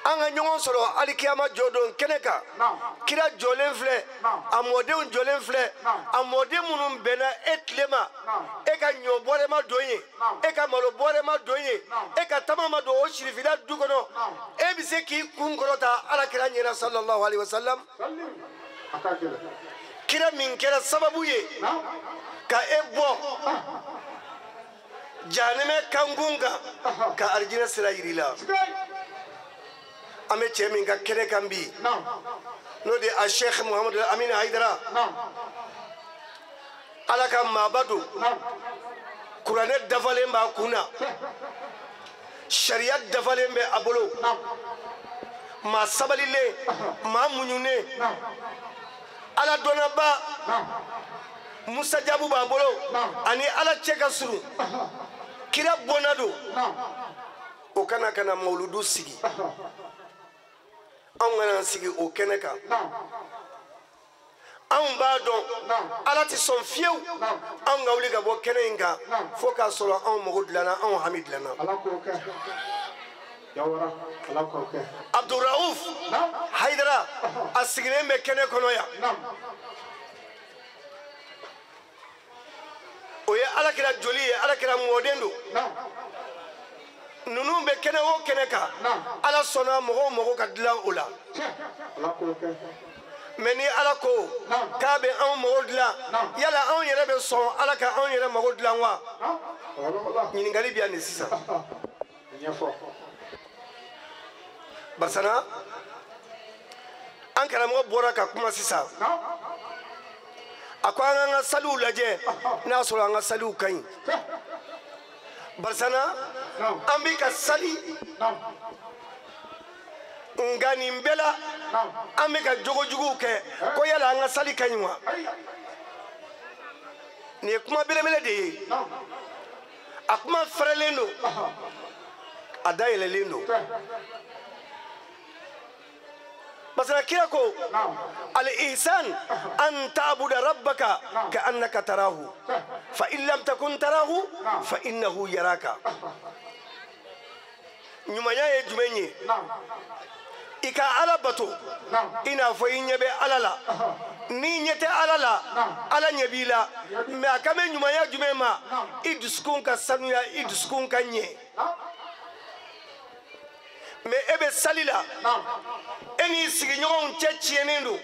an ka ɲɔgɔn sɔrɔ alikiyama jɔdon kɛnɛ kan kira jɔlen filɛ a mɔdenw jɔlen filɛ a mɔden minnu bɛnna e tile ma e ka ɲɔ bɔrɛ ma don ye e ka malo bɔrɛ ma don ye e ka tama ma don o sirifila du kɔnɔ e bɛ se k'i kun kɔrɔta alakira ɲɛna sallallahu alaihi wasallam kira min kɛra sababu ye ka e bɔ jahanɛmɛ kankun kan ka alijinɛ sira yiri la an bɛ cɛ min ka kɛnɛ kan bi n'o de a sheikh muhammadu amin haidara ala ka maaba don kuranɛ dafalen b'a kun na sariya dafalen bɛ a bolo maa sabalilen maa muɲunen ala dɔnnaba musajabu b'a bolo ani ala cɛ ka surun kira bɔnna don o kana kana mawuludu sigi anw kana sigi o kɛnɛ kan anw b'a dɔn ala tɛ sɔn fiyewu anw ka wuli ka bɔ kɛnɛ in kan fo k'a sɔrɔ anw mago dilanna anw hami dilanna abdurrauf haidara a sigilen bɛ kɛnɛ kɔnɔ yan o ye alakira joli ye alakira mɔden don ninnu bɛ kɛnɛ o kɛnɛ kan ala sɔnna mɔgɔw mago ka dilan o la mɛ ni ala ko k'a bɛ anw mago dilan yala anw yɛrɛ bɛ sɔn ala ka anw yɛrɛ mago dilan wa ɲininkali bɛ yan nin sisan barisana an karamɔgɔ bɔra ka kuma sisan a ko an k'an ka saliw lajɛ n'a sɔrɔ an ka saliw ka ɲi barisana an bɛ ka sali nka nin bɛɛ la an bɛ ka jogojuguw kɛ ko yala an ka sali ka ɲi wa nin ye kuma belebele de ye a kuma fɛrɛlen don a dayɛlɛlen don basana kira ko al ihsan an ta'budu rabbaka ka'annaka tarahu fa in lam takun tarahu fa innahu yaraka ɲumanya ye jumɛn ye i ka ala bato i n'a fɔ i ɲɛ bɛ ala la n'i ɲɛ tɛ ala la ala ɲɛ b'i la mɛ a ka mɛn ɲumanya jumɛn ma i dusukun ka sanuya i dusukun ka ɲɛ mɛ e bɛ sali la e n'i sigiɲɔgɔnw cɛ tiɲɛnen don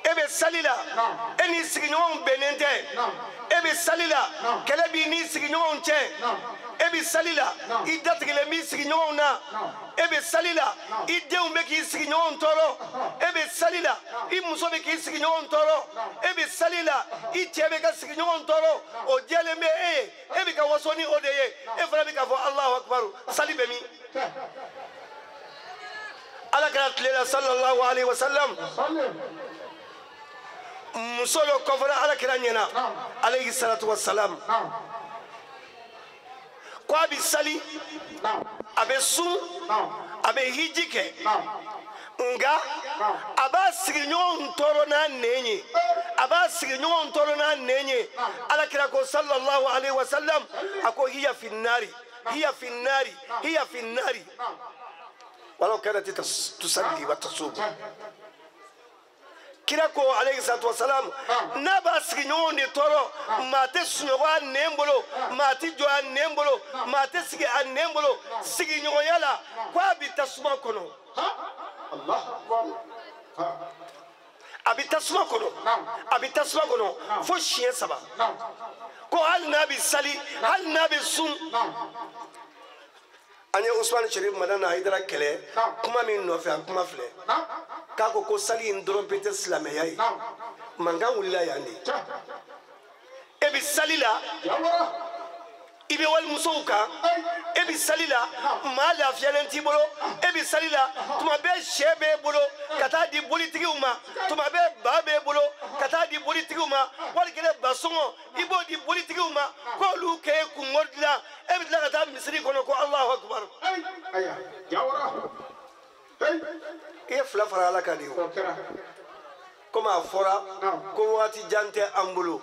e bɛ sali la e n'i sigiɲɔgɔnw bɛnnen tɛ e bɛ sali la kɛlɛ b'i n'i sigiɲɔgɔnw cɛ e bɛ sali la i datigɛlen b'i sigiɲɔgɔnw na e bɛ sali la i denw bɛ k'i sigiɲɔgɔnw tɔɔrɔ e bɛ sali la i muso bɛ k'i sigiɲɔgɔnw tɔɔrɔ e bɛ sali la i cɛ bɛ ka sigiɲɔgɔnw tɔɔrɔ o jɛlen bɛ e ye e bɛ ka waso ni o de ye e fana bɛ ka fɔ Allahu akibaru sali bɛ min ala kɛra tile la sallallahu alaihi wasallam muso dɔ kɔfɛra ala kɛra ɲɛna alayhi salatu wassalam ko a bɛ sali a bɛ sun a bɛ hiji kɛ nga a b'a sigiɲɔgɔnw tɔɔrɔ n'a nɛn ye a b'a sigiɲɔgɔnw tɔɔrɔ n'a nɛn ye ala kɛra ko sallallahu alaihi wasallam a ko hiya fi nari hiya fi nari hiya fi nari ولو كانت تصلي وتصوم kirako alayhi salatu wasalam n'a b'a sigiɲɔgɔnw de tɔɔrɔ maa tɛ sunɔgɔ a nɛn bolo maa tɛ jɔ a nɛn bolo maa tɛ sigi a nɛn bolo sigiɲɔgɔnya la ko a bɛ tasuma kɔnɔ a bɛ tasuma kɔnɔ a bɛ tasuma kɔnɔ fo siɲɛ 3 ko hali n'a bɛ sali hali n'a bɛ sun an ye Usman Sharif Madana Haidara kɛlɛ kuma min nɔfɛ a kuma filɛ k'a ko sali in dɔrɔn pe tɛ silamɛya ye mankan wulila yan de e bɛ sali la i bɛ walimusow kan e bɛ sali la maa lafiyalen t'i bolo e bɛ sali la tuma bɛɛ sɛ b'e bolo ka taa di bolitigiw ma tuma bɛɛ ba b'e bolo ka taa di bolitigiw ma walikɛlɛ basɔngɔ i b'o di bolitigiw ma k'olu k'e kungo dilan e bɛ tila ka taa misiri kɔnɔ ko Allahu akibar i ye fila fara ala kan de o komi a fɔra ko waati jan tɛ an bolo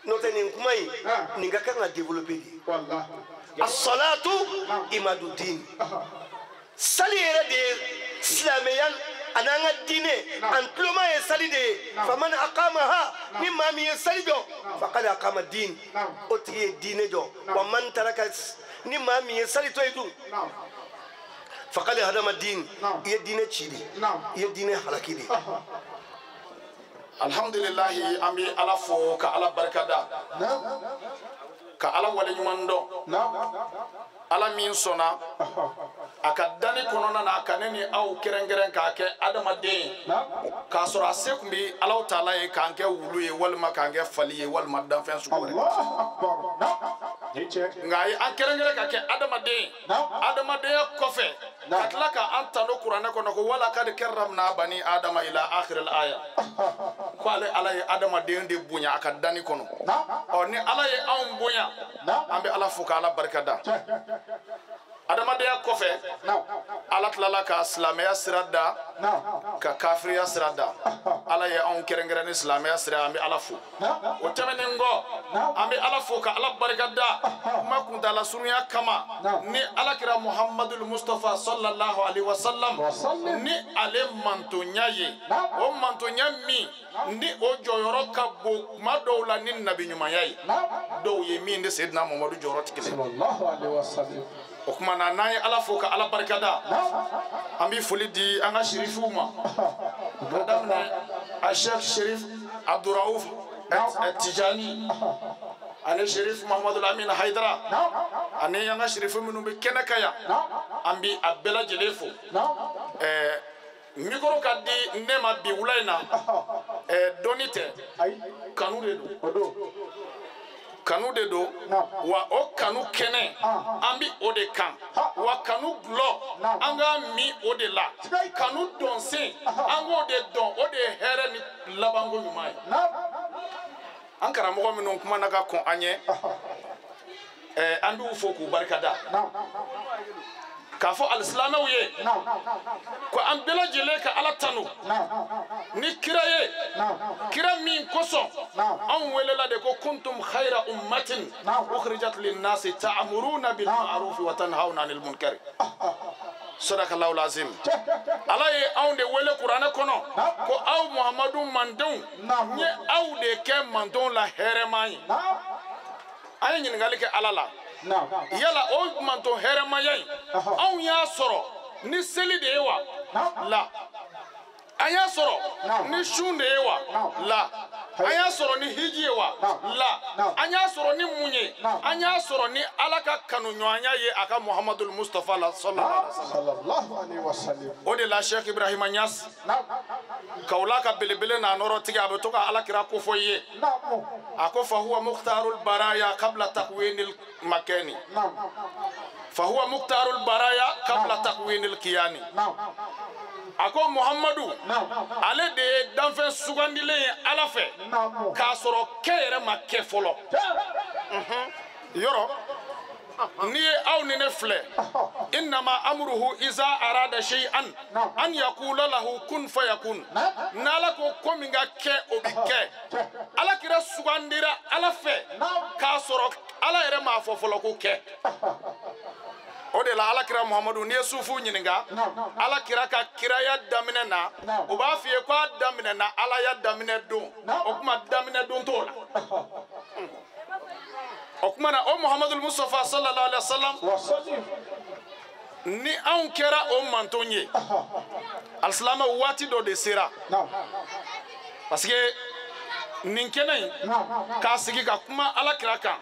n'o tɛ nin kuma in nin ka kan ka développer de as-salatu imaduddin sali yɛrɛ de ye silamɛya a n'an ka diinɛ an tuloma ye sali de ye faman aqamaha ni maa min ye sali jɔ faqad aqama din o tigi ye diinɛ jɔ wa man taraka ni maa min ye sali to ye dun faqad hadama din i ye diinɛ ci de i ye diinɛ halaki de
alhamdulillahi an bɛ ala fo ka ala barikada ka ala waleɲuman dɔn ala min sɔnna a ka dani kɔnɔna na a ka ne ni aw kɛrɛnkɛrɛn k'a kɛ adamaden k'a sɔrɔ a se tun bɛ alaw taala ye k'an kɛ wulu ye walima k'an kɛ fali ye walima danfɛn sugu wɛrɛ nka a ye an kɛrɛnkɛrɛn ka kɛ adamaden adamadenya kɔfɛ ka tila ka an tano kuranɛ kɔnɔ ko wala kad karramna bani adama ila akhir al aya ko ale ala ye adamaden de bonya a ka dani kɔnɔ ɔ ni ala ye anw bonya an bɛ ala fo ka ala barikada adamadenya kɔfɛ ala tilala ka silamɛya sira da ka kafiriya sira da ala ye anw kɛrɛnkɛrɛn ni silamɛya sira an bɛ ala fo o tɛmɛnen kɔ an bɛ ala fo ka ala barikada kuma kuntala surunya kama ni alakira muhammadul mustafa sallallahu alaihi wasallam ni ale mantonya ye o mantonya min ni o jɔyɔrɔ ka bon kuma dɔw la ni nabi ɲumanya ye dɔw ye min de sayidina muhammadu jɔyɔrɔ tɛ kelen o kuma na n'an ye ala fo ka ala barikada an bɛ foli di an ka sherifiw ma ka daminɛ a sheikh sherif abdurauf tijani ani sherif muhammadu lamin haidara ani an ka sherifu minnu bɛ kɛnɛ kan yan an bɛ a bɛɛ lajɛlen fo mikoro ka di ne ma bi wula in na dɔnni tɛ kanu de don kanu de do wa o kanu kɛnɛ an bi o de kan wa kanu gulɔ an ka mi o de la kanu dɔnsen an k'o de dɔn o de ye hɛrɛ ni labanko ɲuman ye an karamɔgɔ minnu kumana ka kɔn an ye an b'u fo k'u barikada k'a fɔ alisilamɛw ye ko an bɛɛ lajɛlen ka ala tanu ni kira ye kira min kosɔn anw welela de ko kuntum khayra ummatin ukhrijat linnasi ta'muruna bil ma'ruf wa tanhauna 'anil munkar sadakallahu alazim ala ye anw de wele kuranɛ kɔnɔ ko aw muhamadu mandenw n ye aw de kɛ mandenw la hɛrɛma ye an ye ɲininkali kɛ ala la yala o manto hɛrɛmaya in anw y'a sɔrɔ ni seli de ye wa la an y'a sɔrɔ ni sun de ye wa la anya soroni hijiwa la anya soroni munye anya soroni alaka kanu nyoanya ye aka Muhammadul Mustafa sallallahu alaihi wasallam ode la Sheikh Ibrahim Anyas kaulaka belebele na noro tiga abetoka alakira ko foye ako fa huwa mukhtarul baraya qabla takwinil makani فهو مختار البرايا قبل تكوين الكيان ako Muhammadu ale de danfɛn sugandilen ala fɛ k'a sɔrɔ kɛ yɛrɛ ma kɛ fɔlɔ yɔrɔ ni ye aw ni ne filɛ innama amruhu iza arada shay'an an yaqula lahu kun fayakun n'ala ko min ka kɛ o bi kɛ ala kira sugandira ala fɛ k'a sɔrɔ ala yɛrɛ m'a fɔ fɔlɔ ko kɛ o de la ala kira Muhammadu ni ye sufu ɲininka ala kira ka kiraya daminɛ na o b'a f'i ye ko a daminɛ na ala ya daminɛ don o kuma daminɛ don t'o la o kuma na o Muhammadul Mustafa sallallahu alaihi wasallam ni anw kɛra o manton ye alisilama waati dɔ de sera parce que nin kɛnɛ in k'a sigi ka kuma ala kira kan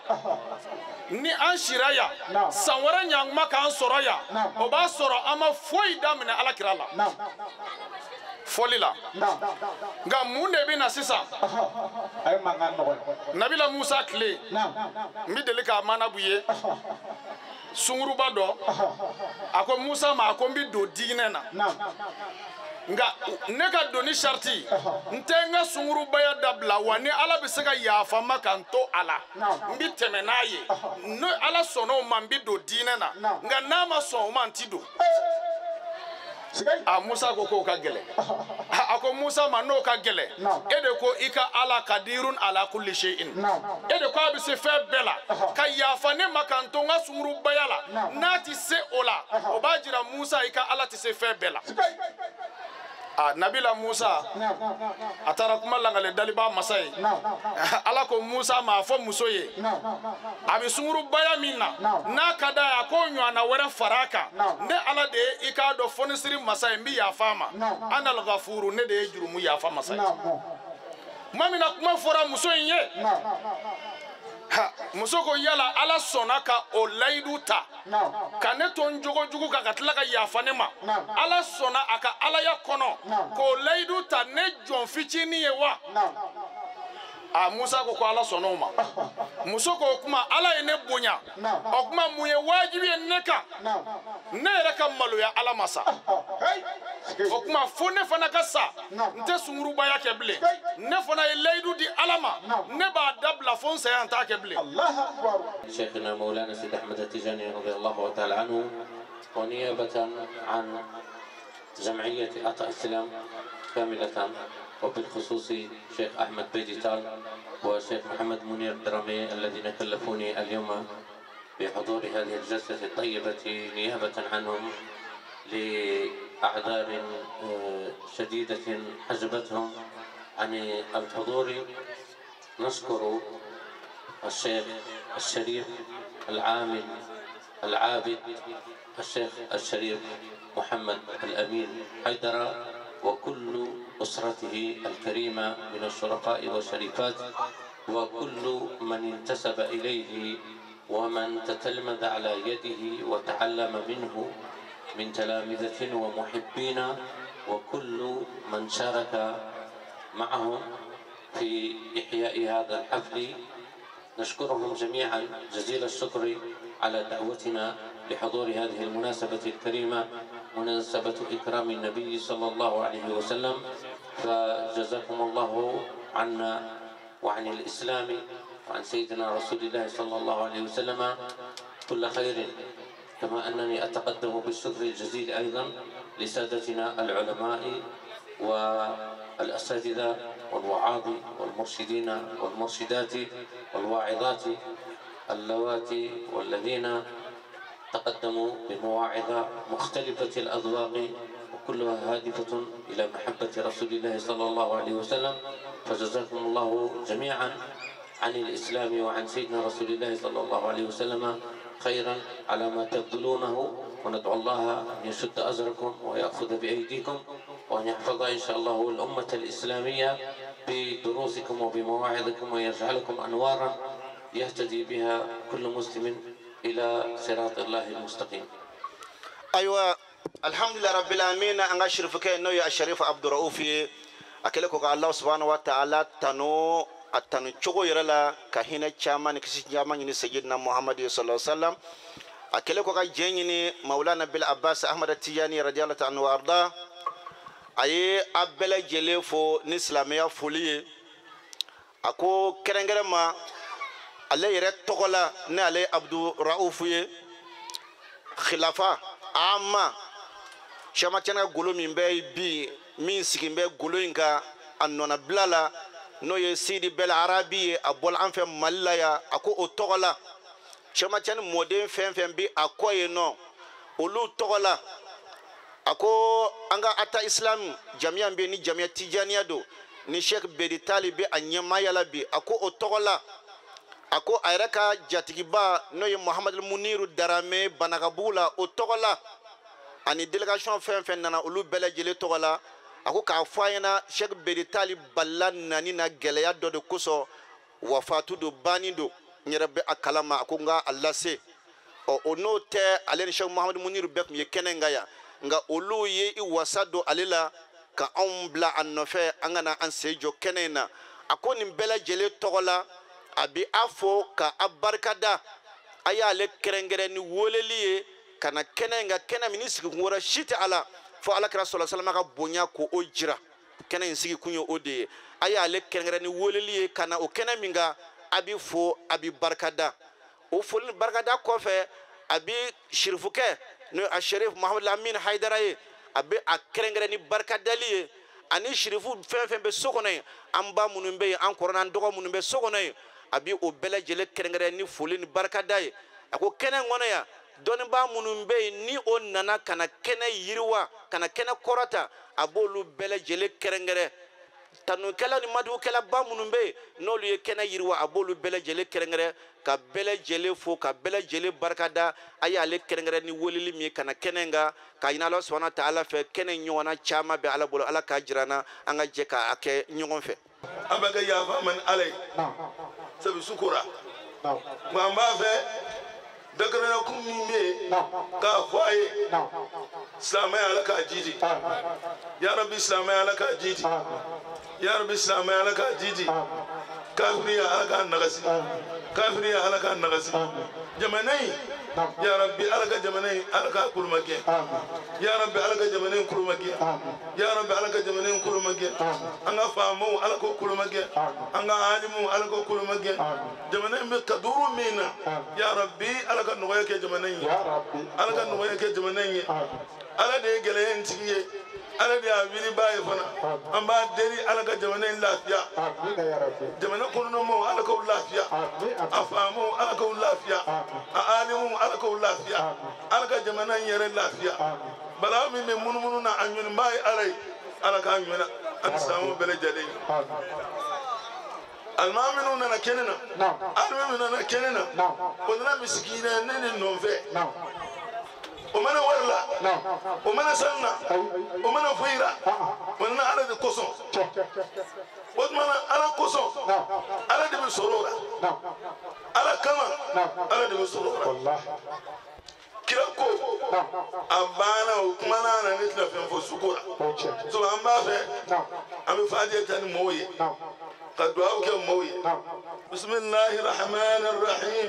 ni an sira ya san wɛrɛ ɲakuma k'an sɔrɔ ya o b'a sɔrɔ an ma foyi daminɛ ala kira la fɔli la nka mun de bɛ na sisan nabila Musa tile n bɛ deli k'a manabu ye sunguruba dɔ a ko Musa ma a ko n bɛ don diginɛ na nga ne ka doni sharti nte nga sungurubaya dabla wa ni ala bɛ se ka yafa ma kan to ala n bi tɛmɛ n'a ye ne ala sɔnna o ma n bi don diinɛ na nga n'a ma sɔn o ma n ti don a Musa ko k'o ka gɛlɛ a ko Musa ma n'o ka gɛlɛ e de ko i ka ala kadirun ala kulli shay'in e de ko a bɛ se fɛn bɛɛ la ka yafa ne ma kan to n ka sungurubaya la n'a ti se o la o b'a jira Musa i ka ala ti se fɛn bɛɛ la Nabila Musa a taara kuma langale daliba masa ye ala ko Musa ma fɔ muso ye a bɛ sungurubaya min na n'a ka d'a ye a k'o ɲɔgɔnna wɛrɛ far'a kan ne ala de ye i k'a dɔn fɔnisiri masa ye n bɛ yafa a ma anal ghafuru ne de ye jurumu yafa masa ye tuma min na kuma fɔra muso in ye muso ko yala ala sɔnna ka o layidu ta ka ne to n jogo jugu kan ka tila ka yafa ne ma ala sɔnna a ka alaya kɔnɔ k'o layidu ta ne jɔn fitinin ye wa Musa ko ala sɔnna o ma muso ko o kuma ala ye ne bonya o kuma mun ye wajibi ye ne kan ne yɛrɛ ka maloya ala ma sa o kuma fo ne fana ka sa n tɛ sungurubaya kɛ bilen ne fana ye layidu di ala ma ne b'a dabila fo n saya n t'a kɛ bilen
شيخنا مولانا سيد أحمد التجاني رضي الله تعالى عنه ونيابة عن جمعية عطاء السلام كاملة وبالخصوص شيخ أحمد بيجيتال وشيخ محمد منير درامي الذين كلفوني اليوم بحضور هذه الجلسة الطيبة نيابة عنهم لأعذار شديدة حجبتهم عن الحضور نشكر الشيخ الشريف العامل العابد الشيخ الشريف محمد الأمين حيدر وكل أسرته الكريمة من الشرفاء والشريفات وكل من انتسب إليه ومن تتلمذ على يده وتعلم منه من تلامذة ومحبين وكل من شارك معهم في إحياء هذا الحفل نشكرهم جميعا جزيل الشكر على دعوتنا لحضور هذه المناسبة الكريمة مناسبة إكرام النبي صلى الله عليه وسلم فجزاكم الله عنا وعن الإسلام وعن سيدنا رسول الله صلى الله عليه وسلم كل خير كما أنني أتقدم بالشكر الجزيل أيضا لسادتنا العلماء والأساتذة والوعاظ والمرشدين والمرشدات والواعظات اللواتي والذين تقدموا بمواعظ مختلفة الأذواق وكلها هادفة إلى محبة رسول الله صلى الله عليه وسلم فجزاكم الله جميعا عن الإسلام وعن سيدنا رسول الله صلى الله عليه وسلم خيرا على ما تبذلونه وندعو الله أن يشد أزركم ويأخذ بأيديكم وأن يحفظ إن شاء الله الأمة الإسلامية بدروسكم وبمواعظكم ويجعلكم أنوارا يهتدي بها كل مسلم إلى صراط الله المستقيم.
أيوة الحمد لله رب العالمين. أنا أشرفك إنه يا الشريف عبد الرؤوف أكلك الله سبحانه وتعالى تنو التنو شو يرلا كهينة شامان كسي شامان سيدنا محمد صلى الله عليه وسلم أكلك جيني مولانا بالعباس أحمد التجاني رضي الله عنه وأرضاه أي أبلا جلفو نسلاميا فولي أكو كرنجرما الله يرد تقولا نالي عبد الرؤوف خلافة ama shama tena golo min be bi min sigin be golo inga annona blala no ye sidi bel arabi abol an fe mallaya ako o togola shama tena modern fen bi akoye no olu togola ako anga ata islam jamia be ni jamia tijaniya do ni sheikh bedi talibi anyama yala bi ako o togola ako ayraka jatigiba no ye Muhammad Muniru Darame Banagabula o togola ani delegation fen nana olu bele jele togola ako ka fayena Sheikh Bedi Talib Balla nani na geleya do de koso wafatu do bani do nyerebe akalama ako nga Allah se o no te alen Sheikh Muhammad Muniru bek mi kenenga ya nga olu ye I wasado alela ka ombla annofe angana ansejo kenena ako ni bele jele togola abi afo ka abarkada aya le kerengere ni woleliye kana kenenga kena minisiki ngora shiti ala fo ala kra sallallahu alaihi wasallam ka bonya ko ojira kena insiki kunyo ode aya le kerengere ni woleliye kana o kena minga abi fo abi barkada o fo barkada ko fe abi shirfuke no asharif Muhammad Lamin Haidaraye abi akerengere ni barkadaliye ani shirifu fen be sokonay amba munumbe an korona ndogo munumbe sokonay abi o bela jele kerengere ni foli ni barkadaye ako kene ngona ya doni ba munumbe ni o nana kana kene yiriwa kana kene korata abolu bela jele kerengere tanu kala ni madu kala ba munumbe no lu ye kene yiriwa abolu bela jele kerengere ka bela jele fo ka bela jele barkada aya le kerengere ni wolili mi kana kenenga ka ina Allah subhanahu wa ta'ala fe kene nyona chama be ala bolo ala ka jirana anga je ka ake nyon fe
abaga ya fa man alay sabi sukura ma mba fe dakara na kun mimbe ka faye islamai alaka jiji ya rabbi islamai alaka jiji ya rabbi islamai alaka jiji kafiri alaka nagasi kafiri alaka nagasi jamanai ya rabbi alaka jamanai alaka kulmake ya rabbi alaka jamanai kulmake ya rabbi alaka jamanai kulmake anga famu alaka kulmake anga alimu alaka kulmake jamanai be kaduru mina ya rabbi alaka nuwayake jamanai alaka nuwayake jamanai ala de gele ntiye ala de abili baye fana amba deri alaka jamanai lafiya jamana kono mo alaka lafiya afamu alaka lafiya alimu alaka lafiya alaka jamana yere lafiya bala mi me mununu na anyun baye alai alaka anyuna an samu bele jale almaminuna na kenena almaminuna na kenena wala miskina nene nove ومن ورلا ومن سنة ومن فيرا ومن على الكوسون ومن على الكوسون على دم السرورة على كما على دم السرورة كيركو أبانا وكمانا نتلا في فسكورة سو أمبا في أمي فادي تاني موي قد دعوك موي بسم الله الرحمن الرحيم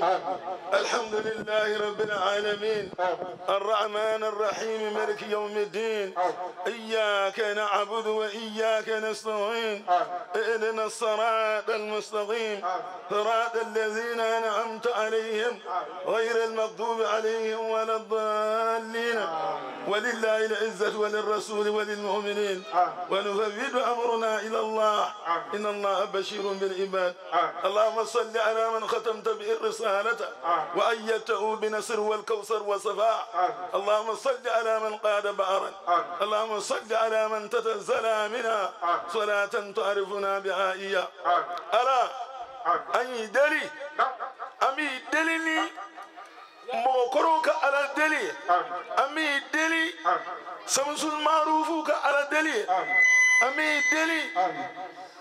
الحمد لله رب العالمين الرحمن الرحيم مالك يوم الدين إياك نعبد وإياك نستعين اهدنا الصراط المستقيم صراط الذين أنعمت عليهم غير المغضوب عليهم ولا الضالين ولله العزة وللرسول وللمؤمنين ونفوض أمرنا إلى الله إن الله بشير بالعباد اللهم صل على من ختمت به الرسالة وأيدته بنصر والكوثر وصفاء اللهم صل على من قاد بحرا اللهم صل على من تتنزل منها صلاة تعرفنا بها إياه ألا أي دلي أمي دليني موكروك على الدلي أمي دلي سمس المعروفك على الدلي أمي دلي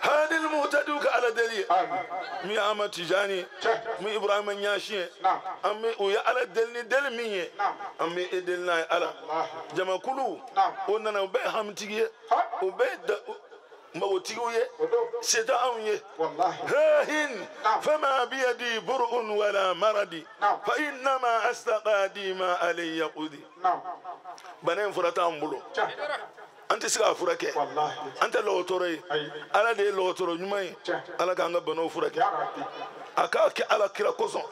هادي المهتدوك على دليل مي أما تجاني مي إبراهيم نياشي أمي ويا على دل مي أمي إدلنا على جما كلو وننا وبي همتيجي وبي موتيوي سداوي هاهن فما بيدي برء ولا مردي فإنما أستقادي ما علي يقودي بنين فرطان بلو أنت سكا فرك أنت لو توري أنا دي لو توري نماي أنا كان بنو فرك أكاك على كلا كوسون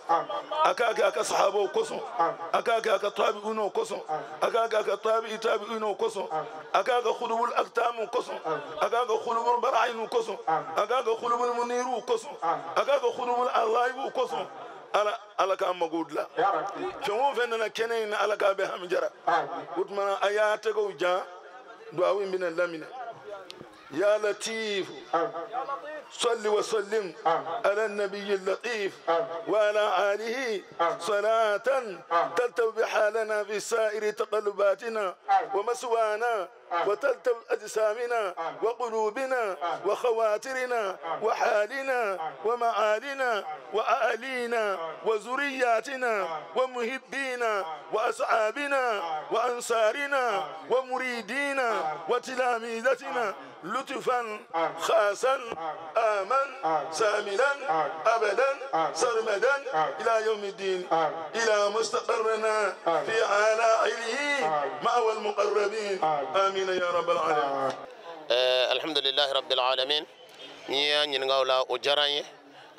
أكاك صحابه كوسون أكاك تابعينه كوسون أكاك تابعينه كوسون أكاك خلوب الأقدام كوسون أكاك خلوب البراعين كوسون أكاك خلوب المنير كوسون أكاك خلوب الألايب كوسون ala ka magudla fengo fenna kenen ala ka be hamjara gutmana ayata go ja do awi min lamina يا لطيف صل وسلم على النبي اللطيف وعلى آله صلاة تلتو بحالنا في سائر تقلباتنا ومسوانا وتلتو أجسامنا وقلوبنا وخواترنا وحالنا ومعالنا وآلينا وزرياتنا ومحبينا وأصحابنا وأنصارنا ومريدينا وتلاميذتنا لطفا خاصا آمن ساملا أبدا سرمدا إلى يوم الدين إلى مستقرنا في علاله مأوى المقربين آمين يا رب العالمين.
الحمد لله رب العالمين. نيا نينغاولا وجراي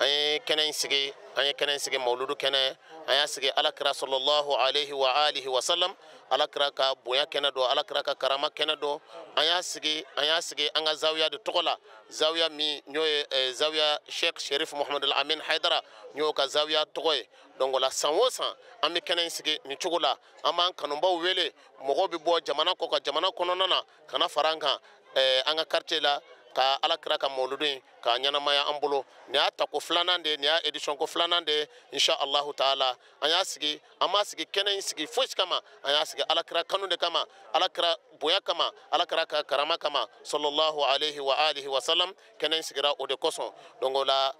أي كنين سجي مولود كنين أي سجي على كرا صلى الله عليه وآله وسلم على كرا كبويا كندو على كرا كرامة كندو أي سجي أنغا زاوية دتقلا زاوية مي نيو زاوية شيخ شريف محمد الأمين حيدرا نيو كزاوية تقوي donc la sanwosan ambe kenen sigi ni chugula ama kanumba wele mogo bi bo jamana ko ka jamana kono na kana faranga anga quartier la ka alakra ka mauludin ka nyana maya ambulo ni ata ko flanande ni edition ko flanande insha Allah taala anya sigi ama sigi kenen sigi fosh kama anya sigi alakra kanunde kama alakra boya kama alakra ka karama kama sallallahu alayhi wa alihi wa sallam kenen sigira o de koson donc la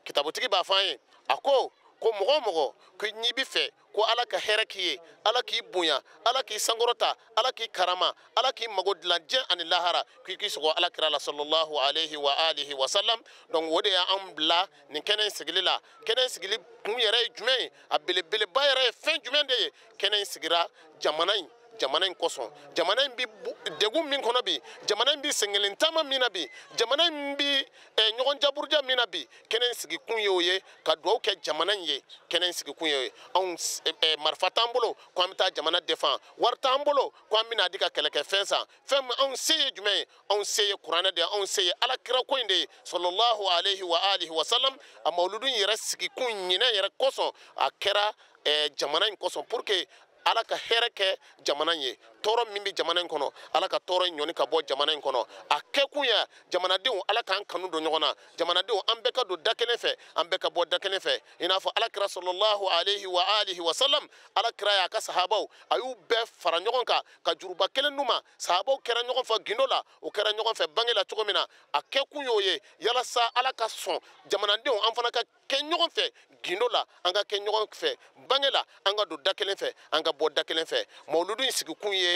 kitabutiki ba fayin ako ko mogo ko nyibi fe ko ala ka heraki ala ki bunya ala ki sangorota ala ki karama ala ki magodla je an lahara ki so ala kira sallallahu alayhi wa alihi wa sallam donc wode ya ambla ni kenen sigili kun yere jume abele bele bayere fin jume de kenen sigira jamana in koson jamana in bi degum min kono bi jamana in bi sengelin tama mina bi jamana in bi nyogon jaburja mina bi kenen sigi kunyo ye ka do ke jamana ye kenen sigi kunyo ye on marfatambulo ko amita jamana defan wartambulo ko amina dika keleke fensa fem on seye jume on seye qur'ana de on seye ala kira ko inde sallallahu alayhi wa alihi wa sallam amawludun yere sigi kunyina yere koson akera jamana in koson pour que ala ka hereke jamana ye toro mimbi jamana kono ala ka toro nyoni ka bo jamana kono akekuya jamana de ala kan kanu do nyona jamana de ambeka do dakene fe ambeka bo dakene fe ina fo ala kira sallallahu alayhi wa alihi wa sallam ala kira ya ka sahabau ayu be fara nyogon ka juruba kelen numa sahabau kera nyogon fa gindola o kera nyogon fe bangela chogomina akekuyo ye yala sa ala ka son jamana de amfana ka ken nyogon fe gindola anga ken nyogon fe bangela anga do dakelen fe anga bo dakelen fe mauludun sigi kunye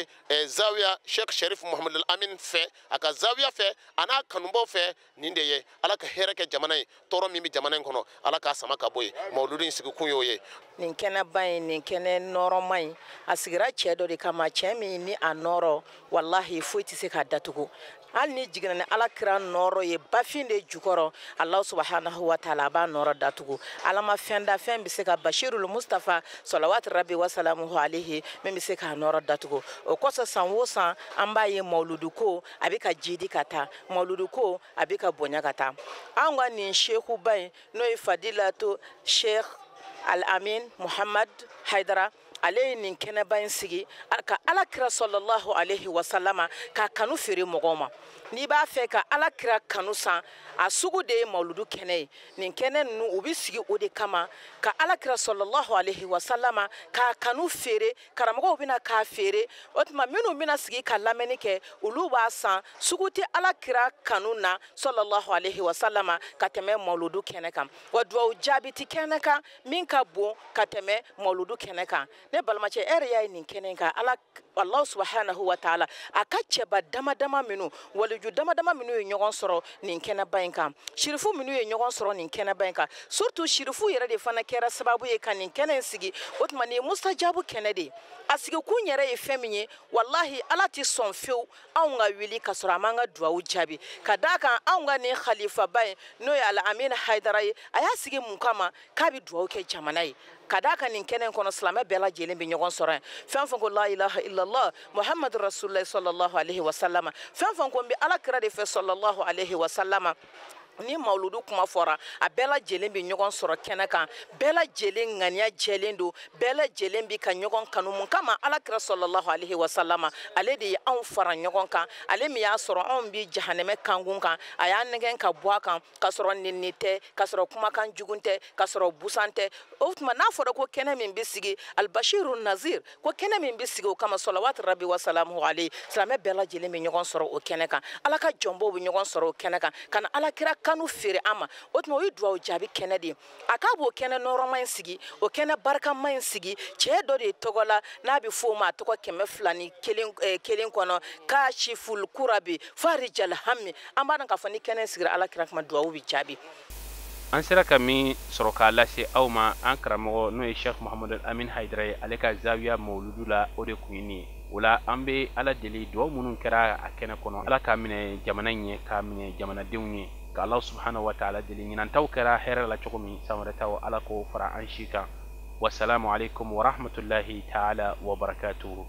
zawiya Sheikh Sharif Muhammad al-Amin fe aka zawiya fe ana kanumbo fe ninde ye ala ka hereke jamana toro mimi jamana kono ala ka sama ka boy mauludun sigi kunyo ye
nin kɛnɛ ba in nin kɛnɛ nɔrɔma in a sigira cɛ dɔ de kama cɛ min ni a nɔrɔ wallahi foyi tɛ se ka datugu hali ni jiginna ni ala kira nɔrɔ ye bafin de jukɔrɔ Allah subhanahu wa ta'ala b'a nɔrɔ datugu ala ma fɛn da fɛn bɛ se ka Bashirul Mustafa salawat rabbi wa salamuhu alayhi min bɛ se ka nɔrɔ datugu o kɔsɔn san o san an b'a ye mauludu ko a bɛ ka jidi ka taa mauludu ko a bɛ ka bonya ka taa an ka nin sheikhu ba in n'o ye Fadilatu Sheikh Al-Amin Muhammad Haidara ale nin kɛnɛba in sigi ka ala kira sallallahu alayhi wa sallama ka kanu feere mɔgɔw ma n'i b'a fɛ ka alakira kanu san a sugu de ye mawludu kɛnɛ ye nin kɛnɛ ninnu u bɛ sigi o de kama ka alakira sallallahu alaihi wasallama k'a kanu feere karamɔgɔw bɛna k'a feere o tuma minnu bɛna sigi ka lamɛnni kɛ olu b'a san sugu tɛ alakira kanu na sallallahu alaihi wasallama ka tɛmɛ mawludu kɛnɛ kan wa duwawu jaabi tɛ kɛnɛ kan min ka bon ka tɛmɛ mawludu kɛnɛ kan ne balimacɛ e yɛrɛ y'a ye nin kɛnɛ kan Allah subhanahu wa ta'ala a ka cɛba dama dama minnu waliju dama dama minnu ye ɲɔgɔn sɔrɔ nin kɛnɛba in kan shirifu minnu ye ɲɔgɔn sɔrɔ nin kɛnɛba in kan surtout shirifu yɛrɛ de fana kɛra sababu ye ka nin kɛnɛ in sigi o tuma nin ye mustajabu kɛnɛ de a sigikun yɛrɛ ye fɛn min ye wallahi ala tɛ sɔn fewu anw ka wuli ka sɔrɔ a m'an ka duwawu jaabi ka d'a kan anw ka nin khalifaba ye n'o ye Al-Amin Haidara ye a y'a sigi mun kama k'a bɛ duwawu kɛ jamana ye ka d'a kan nin kɛnɛ in kɔnɔ silamɛ bɛɛ lajɛlen bɛ ɲɔgɔn sɔrɔ yan fɛn fɛn ko la ilaha illallah muhammadu rasulullah sallallahu alaihi wasallama fɛn fɛn ko n bɛ alakira de fɛ sallallahu alaihi wasallama ni mawludu kuma fɔra a bɛɛ lajɛlen bɛ ɲɔgɔn sɔrɔ kɛnɛ kan bɛɛ lajɛlen ŋaniya jɛlen don bɛɛ lajɛlen bɛ ka ɲɔgɔn kanu mun kama alakira sallallahu alaihi wasallama ale de ye anw fara ɲɔgɔn kan ale min y'a sɔrɔ anw bɛ jahanɛmɛ kankun kan a y'a nɛgɛn ka bɔ a kan ka sɔrɔ nɛni tɛ ka sɔrɔ kumakan jugu tɛ ka sɔrɔ busan tɛ o tuma n'a fɔra ko kɛnɛ min bɛ sigi albashiru nazir ko kɛnɛ min bɛ sigi o kama salawatu rabbi wa salamuhu alayhi silamɛ bɛɛ lajɛlen bɛ ɲɔgɔn sɔrɔ o kɛnɛ kan ala ka jɔnbaw bɛ ɲɔgɔn sɔrɔ o kɛnɛ kan ka na alakira kanu feere an ma o tuma o ye duwawu jaabi kɛnɛ de ye a k'a b'o kɛnɛ nɔrɔma in sigi o kɛnɛ barikama in sigi cɛ dɔ de tɔgɔ la n'a bɛ fɔ o ma a tɔgɔ 201 kɔnɔ kashiful kurabi farijal hammi an b'a dɔn k'a fɔ ni kɛnɛ in sigira alakira kama duwawu bɛ jaabi
an sera ka min sɔrɔ k'a lase aw ma an karamɔgɔ n'o ye Sheikh Muhammad Al-Amin Haidara ye ale ka zawiya mawludu la o de kun ye nin ye o la an bɛ ala deli duwawu minnu kɛra a kɛnɛ kɔnɔ ala k'a minɛ jamana in ye k'a minɛ jamanadenw ye ka Allah subhanahu wa ta'ala deli ɲinantaw kɛra hɛrɛ la cogo min san wɛrɛ taw ala k'o fara an si kan wassalamu alaikum wa rahmatullahi ta'ala wa barakatuhu